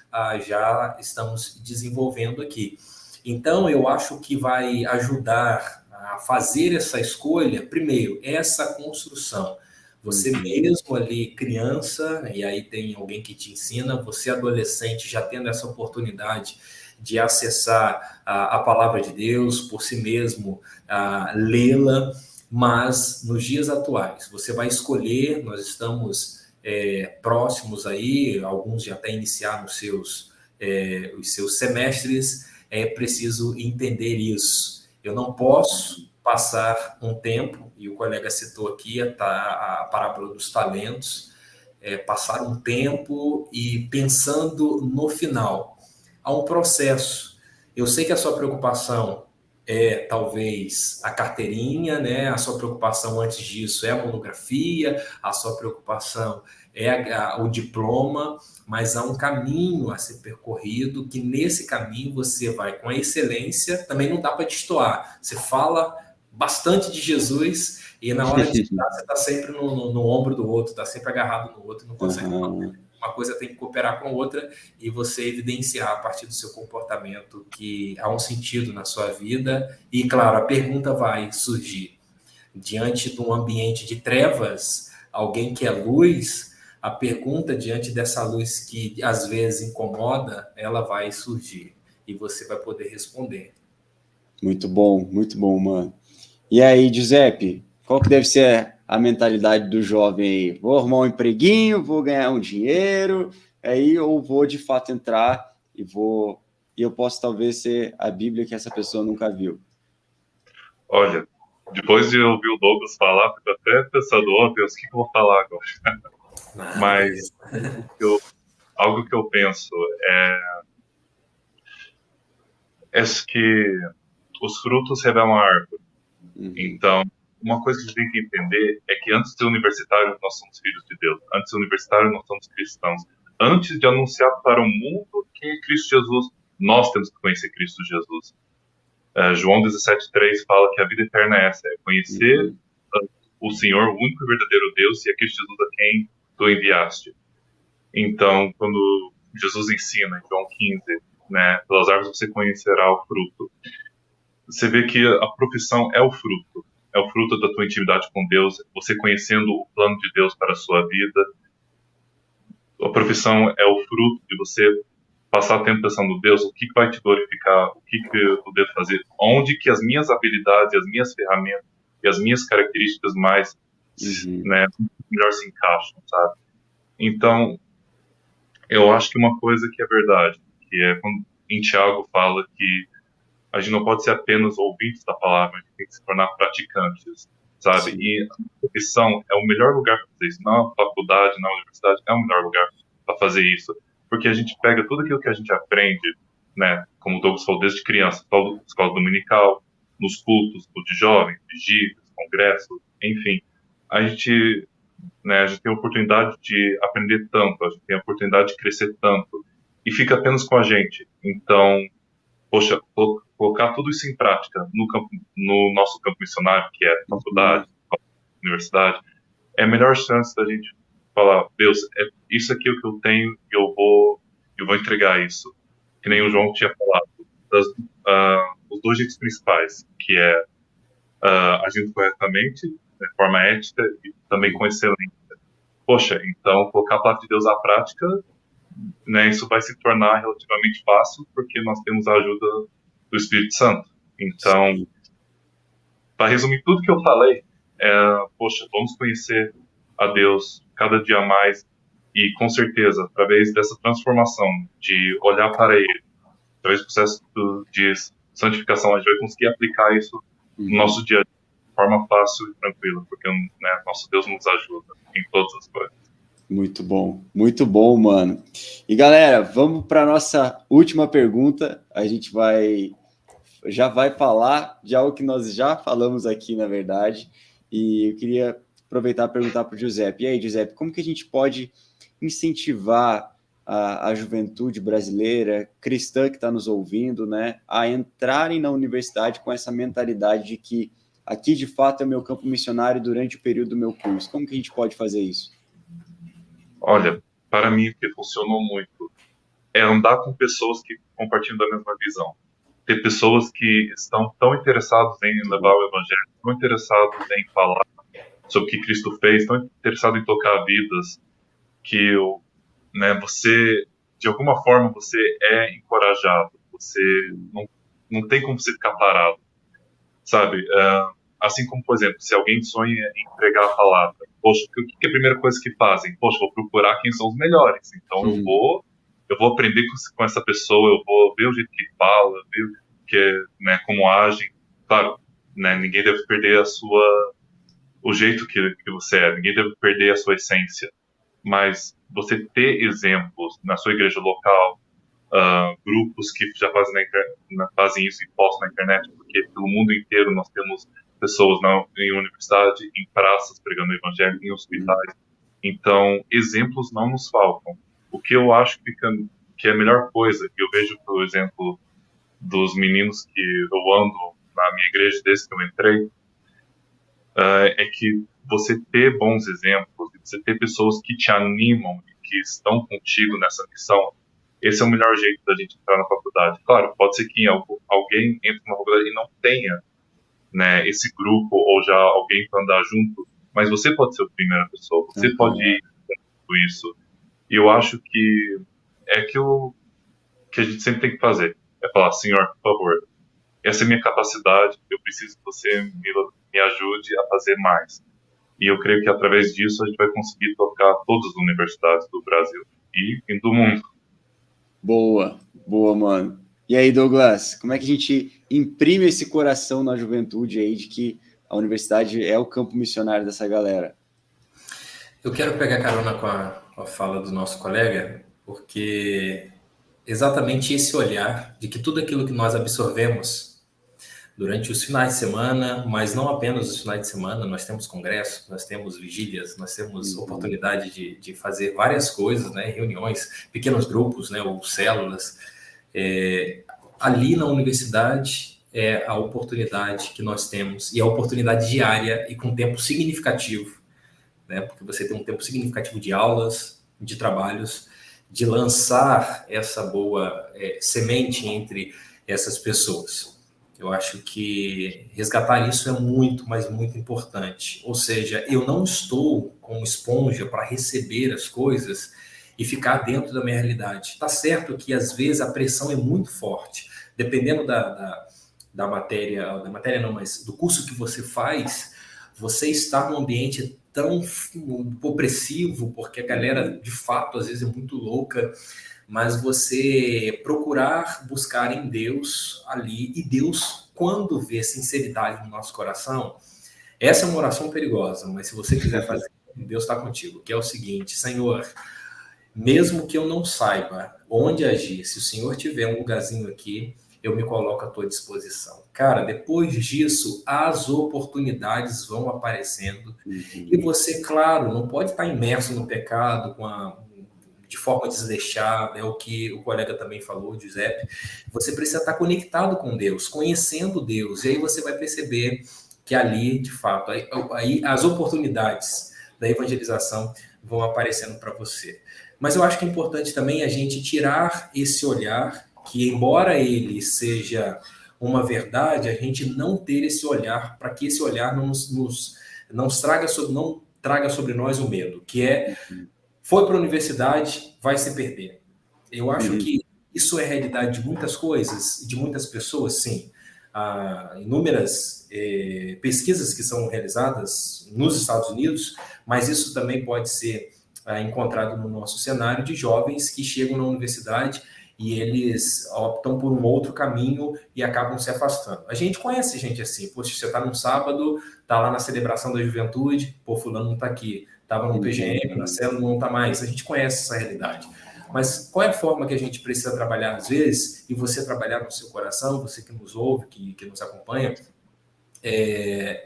já estamos desenvolvendo aqui. Então, eu acho que vai ajudar a fazer essa escolha, primeiro, essa construção. Você mesmo ali, criança, e aí tem alguém que te ensina, você adolescente já tendo essa oportunidade de acessar a palavra de Deus por si mesmo, lê-la, mas nos dias atuais, você vai escolher, nós estamos próximos aí, alguns já até iniciaram os seus semestres, é preciso entender isso. Eu não posso passar um tempo, e o colega citou aqui a parábola dos talentos, passar um tempo e pensando no final. Há um processo. Eu sei que a sua preocupação talvez a carteirinha, né? A sua preocupação antes disso é a monografia, a sua preocupação é o diploma, mas há um caminho a ser percorrido, que nesse caminho você vai com a excelência, também não dá para destoar. Você fala bastante de Jesus e na hora de estar, você está sempre no ombro do outro, está sempre agarrado no outro, não consegue uma coisa tem que cooperar com a outra e você evidenciar a partir do seu comportamento que há um sentido na sua vida. E, claro, a pergunta vai surgir. Diante de um ambiente de trevas, alguém que é luz, a pergunta diante dessa luz que às vezes incomoda, ela vai surgir e você vai poder responder. Muito bom, mano. E aí, Giuseppe, qual que deve ser a mentalidade do jovem aí? Vou arrumar um empreguinho, vou ganhar um dinheiro, aí ou vou de fato entrar e eu posso talvez ser a Bíblia que essa pessoa nunca viu? Olha, depois de ouvir o Douglas falar, fico até pensando, oh Deus, o que eu vou falar agora? Mas algo que eu penso é que os frutos revelam a árvore. Então, uma coisa que a gente tem que entender é que antes de ser universitário, nós somos filhos de Deus. Antes de ser universitário, nós somos cristãos. Antes de anunciar para o mundo quem é Cristo Jesus, nós temos que conhecer Cristo Jesus. João 17,3 fala que a vida eterna é essa, é conhecer o Senhor, o único e verdadeiro Deus, e a Cristo Jesus a quem tu enviaste. Então, quando Jesus ensina em João 15, né, pelas árvores você conhecerá o fruto, você vê que a profissão é o fruto da tua intimidade com Deus, você conhecendo o plano de Deus para a sua vida. A profissão é o fruto de você passar tempo pensando, Deus, o que vai te glorificar, o que eu devo fazer, onde que as minhas habilidades, as minhas ferramentas e as minhas características mais né, melhor se encaixam, sabe? Então, eu acho que uma coisa que é verdade, que é quando em Tiago fala que a gente não pode ser apenas ouvintes da palavra, a gente tem que se tornar praticantes, sabe? Sim. E a profissão é o melhor lugar para fazer isso. Na faculdade, na universidade, é o melhor lugar para fazer isso. Porque a gente pega tudo aquilo que a gente aprende, né? Como o Douglas falou, desde criança, escola dominical, nos cultos de jovens, vigílias, congressos, enfim. A gente né, a gente tem a oportunidade de aprender tanto, a gente tem a oportunidade de crescer tanto, e fica apenas com a gente. Então, poxa, colocar tudo isso em prática no nosso campo missionário, que é faculdade, universidade, é a melhor chance da gente falar, Deus, é isso aqui é o que eu tenho e eu vou entregar isso. Que nem o João tinha falado. Os dois jeitos principais, que é agindo corretamente, de forma ética e também com excelência. Poxa, então colocar a palavra de Deus à prática, né, isso vai se tornar relativamente fácil, porque nós temos a ajuda do Espírito Santo. Então, para resumir tudo que eu falei, poxa, vamos conhecer a Deus cada dia mais e, com certeza, através dessa transformação, de olhar para Ele, através do processo de santificação, a gente vai conseguir aplicar isso no nosso dia a dia de forma fácil e tranquila, porque, né, nosso Deus nos ajuda em todas as coisas. Muito bom, mano. E galera, vamos para a nossa última pergunta. A gente já vai falar de algo que nós já falamos aqui, na verdade. E eu queria aproveitar e perguntar para o Giuseppe. E aí, Giuseppe, como que a gente pode incentivar a juventude brasileira, cristã que está nos ouvindo, né, a entrarem na universidade com essa mentalidade de que aqui, de fato, é meu campo missionário durante o período do meu curso? Como que a gente pode fazer isso? Olha, para mim, o que funcionou muito é andar com pessoas que compartilham da mesma visão. Ter pessoas que estão tão interessadas em levar o evangelho, tão interessados em falar sobre o que Cristo fez, tão interessados em tocar vidas, que né, você, de alguma forma, você é encorajado. Você não tem como você ficar parado, sabe? Assim como, por exemplo, se alguém sonha em pregar a palavra, poxa, o que é a primeira coisa que fazem? Poxa, vou procurar quem são os melhores. Então eu vou aprender com essa pessoa, eu vou ver o jeito que fala, ver né, como agem. Claro, né, ninguém deve perder o jeito que você é, ninguém deve perder a sua essência. Mas você ter exemplos na sua igreja local, grupos que já fazem isso e postam na internet, porque pelo mundo inteiro nós temos pessoas em universidade, em praças pregando o evangelho, em hospitais. Então, exemplos não nos faltam. O que eu acho que é a melhor coisa, que eu vejo, por exemplo, dos meninos que eu ando na minha igreja desde que eu entrei, é que você ter bons exemplos, você ter pessoas que te animam e que estão contigo nessa missão, esse é o melhor jeito da gente entrar na faculdade. Claro, pode ser que alguém entre na faculdade e não tenha, né, esse grupo ou já alguém para andar junto, mas você pode ser a primeira pessoa, você pode ir com isso. E eu acho que é aquilo que a gente sempre tem que fazer, é falar, Senhor, por favor, essa é a minha capacidade, eu preciso que você me ajude a fazer mais. E eu creio que através disso a gente vai conseguir tocar todas as universidades do Brasil e do mundo. Boa, mano. E aí, Douglas, como é que a gente imprime esse coração na juventude aí de que a universidade é o campo missionário dessa galera? Eu quero pegar carona com a fala do nosso colega, porque exatamente esse olhar de que tudo aquilo que nós absorvemos durante os finais de semana, mas não apenas os finais de semana, nós temos congressos, nós temos vigílias, nós temos oportunidade de fazer várias coisas, né, reuniões, pequenos grupos, né, ou células. Ali na universidade é a oportunidade que nós temos, e a oportunidade diária e com tempo significativo, né, porque você tem um tempo significativo de aulas, de trabalhos, de lançar essa boa semente entre essas pessoas. Eu acho que resgatar isso é muito, mas muito importante. Ou seja, eu não estou como esponja para receber as coisas e ficar dentro da minha realidade. Está certo que, às vezes, a pressão é muito forte. Dependendo da matéria não, mas do curso que você faz, você está num ambiente tão opressivo, porque a galera, de fato, às vezes é muito louca, mas você procurar buscar em Deus ali, e Deus, quando vê sinceridade no nosso coração, essa é uma oração perigosa, mas se você quiser fazer, Deus está contigo, que é o seguinte: Senhor, mesmo que eu não saiba onde agir, se o Senhor tiver um lugarzinho aqui, eu me coloco à tua disposição. Cara, depois disso, as oportunidades vão aparecendo. E você, claro, não pode estar imerso no pecado de forma desleixada, é o que o colega também falou, Giuseppe. Você precisa estar conectado com Deus, conhecendo Deus, e aí você vai perceber que ali, de fato, aí as oportunidades da evangelização vão aparecendo para você. Mas eu acho que é importante também a gente tirar esse olhar, que embora ele seja uma verdade, a gente não ter esse olhar, para que esse olhar não traga sobre nós o medo, que é, foi para a universidade, vai se perder. Eu acho que isso é a realidade de muitas coisas, de muitas pessoas, sim. Há inúmeras pesquisas que são realizadas nos Estados Unidos, mas isso também pode ser encontrado no nosso cenário de jovens que chegam na universidade e eles optam por um outro caminho e acabam se afastando. A gente conhece gente assim, poxa, você está num sábado, está lá na celebração da juventude, pô, fulano não está aqui, estava no PGM, na célula, não está mais. A gente conhece essa realidade. Mas qual é a forma que a gente precisa trabalhar às vezes, e você trabalhar no seu coração, você que nos ouve, que nos acompanha,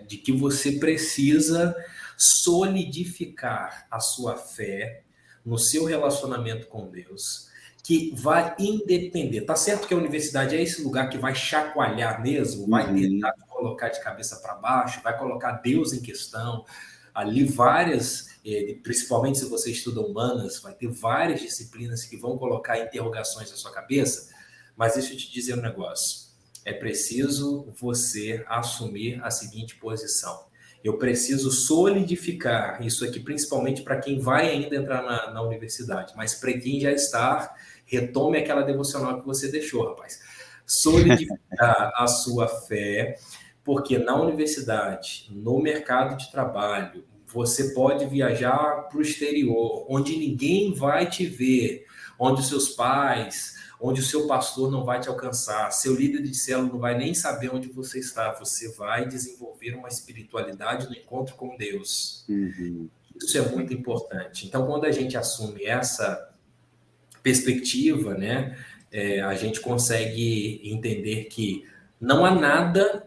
de que você precisa solidificar a sua fé no seu relacionamento com Deus, que vai independer. Tá certo que a universidade é esse lugar que vai chacoalhar mesmo, vai tentar te colocar de cabeça para baixo, vai colocar Deus em questão. Ali várias, principalmente se você estuda humanas, vai ter várias disciplinas que vão colocar interrogações na sua cabeça, mas deixa eu te dizer um negócio. É preciso você assumir a seguinte posição. Eu preciso solidificar isso aqui, principalmente para quem vai ainda entrar na universidade, mas para quem já está, retome aquela devocional que você deixou, rapaz. Solidificar a sua fé, porque na universidade, no mercado de trabalho, você pode viajar para o exterior, onde ninguém vai te ver, onde os seus pais, onde o seu pastor não vai te alcançar, seu líder de célula não vai nem saber onde você está. Você vai desenvolver uma espiritualidade no encontro com Deus. Isso é muito importante. Então, quando a gente assume essa perspectiva, né, a gente consegue entender que não há nada,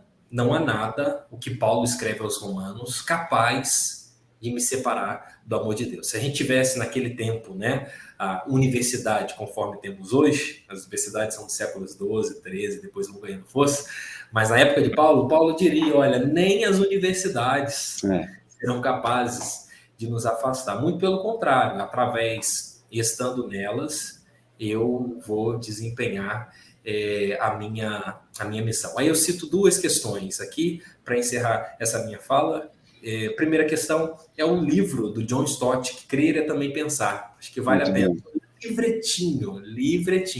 o que Paulo escreve aos Romanos, capaz de me separar do amor de Deus. Se a gente tivesse naquele tempo, né, a universidade conforme temos hoje, as universidades são dos séculos 12, 13, depois vão ganhando força, mas na época de Paulo diria, olha, nem as universidades serão capazes de nos afastar. Muito pelo contrário, estando nelas, eu vou desempenhar a minha missão. Aí eu cito duas questões aqui para encerrar essa minha fala. Primeira questão é um livro do John Stott, que Crer é Também Pensar. Acho que vale a pena. Livretinho.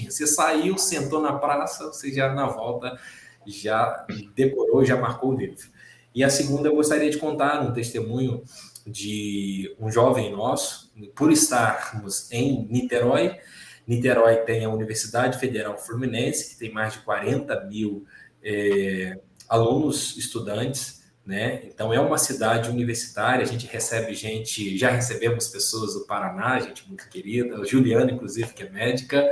Você saiu, sentou na praça, você já na volta já decorou, já marcou o livro. E a segunda, eu gostaria de contar um testemunho de um jovem nosso, por estarmos em Niterói. Niterói tem a Universidade Federal Fluminense, que tem mais de 40 mil alunos, estudantes, né? Então é uma cidade universitária, a gente recebe gente, já recebemos pessoas do Paraná, gente muito querida, a Juliana, inclusive, que é médica,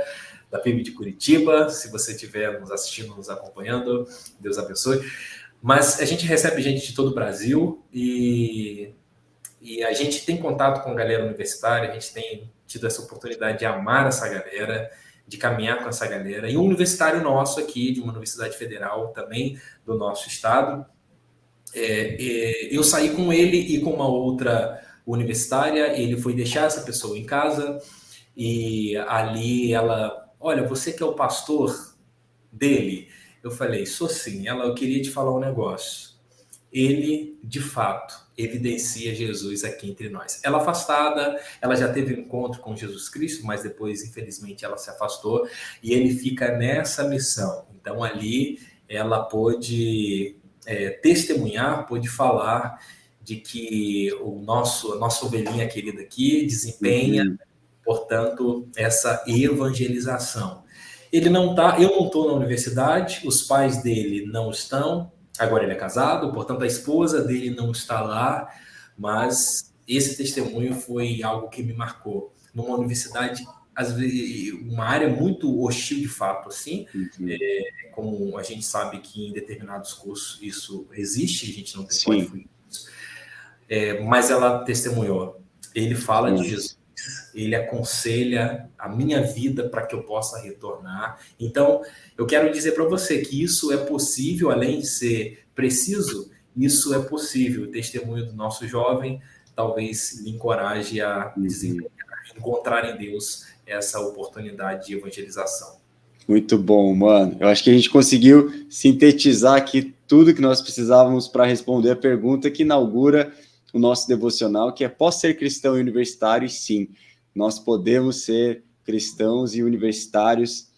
da PIB de Curitiba, se você estiver nos assistindo, nos acompanhando, Deus abençoe. Mas a gente recebe gente de todo o Brasil e a gente tem contato com a galera universitária, a gente tem tido essa oportunidade de amar essa galera, de caminhar com essa galera. E um universitário nosso aqui, de uma universidade federal também do nosso estado, eu saí com ele e com uma outra universitária, ele foi deixar essa pessoa em casa e ali ela, olha, você que é o pastor dele? Eu falei, sou sim. Eu queria te falar um negócio. Ele, de fato, evidencia Jesus aqui entre nós. Ela afastada, ela já teve um encontro com Jesus Cristo, mas depois, infelizmente, ela se afastou e ele fica nessa missão. Então, ali, ela pôde testemunhar, pôde falar de que a nossa ovelhinha querida aqui desempenha, portanto, essa evangelização. Eu não estou na universidade, os pais dele não estão, agora ele é casado, portanto a esposa dele não está lá, mas esse testemunho foi algo que me marcou. Numa universidade às vezes, uma área muito hostil de fato, assim, Uhum. como a gente sabe que em determinados cursos isso existe, a gente não pode Sim, fugir disso, mas ela testemunhou. Ele fala de demais. Jesus, ele aconselha a minha vida para que eu possa retornar. Então, eu quero dizer para você que isso é possível, além de ser preciso, isso é possível. O testemunho do nosso jovem talvez lhe encoraje a Uhum. desempenhar, encontrar em Deus essa oportunidade de evangelização. Muito bom, mano. Eu acho que a gente conseguiu sintetizar aqui tudo que nós precisávamos para responder a pergunta que inaugura o nosso devocional, que é: posso ser cristão e universitário? E sim, nós podemos ser cristãos e universitários,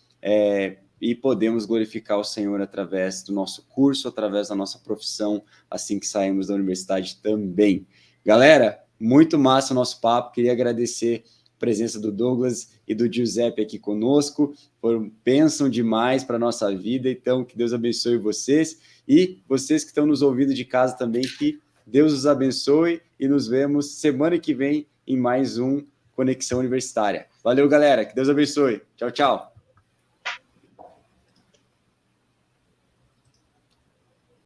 e podemos glorificar o Senhor através do nosso curso, através da nossa profissão, assim que saímos da universidade também. Galera, muito massa o nosso papo. Queria agradecer a presença do Douglas e do Giuseppe aqui conosco. Pensam demais para a nossa vida, então que Deus abençoe vocês e vocês que estão nos ouvindo de casa também, que Deus os abençoe e nos vemos semana que vem em mais um Conexão Universitária. Valeu, galera, que Deus abençoe. Tchau, tchau.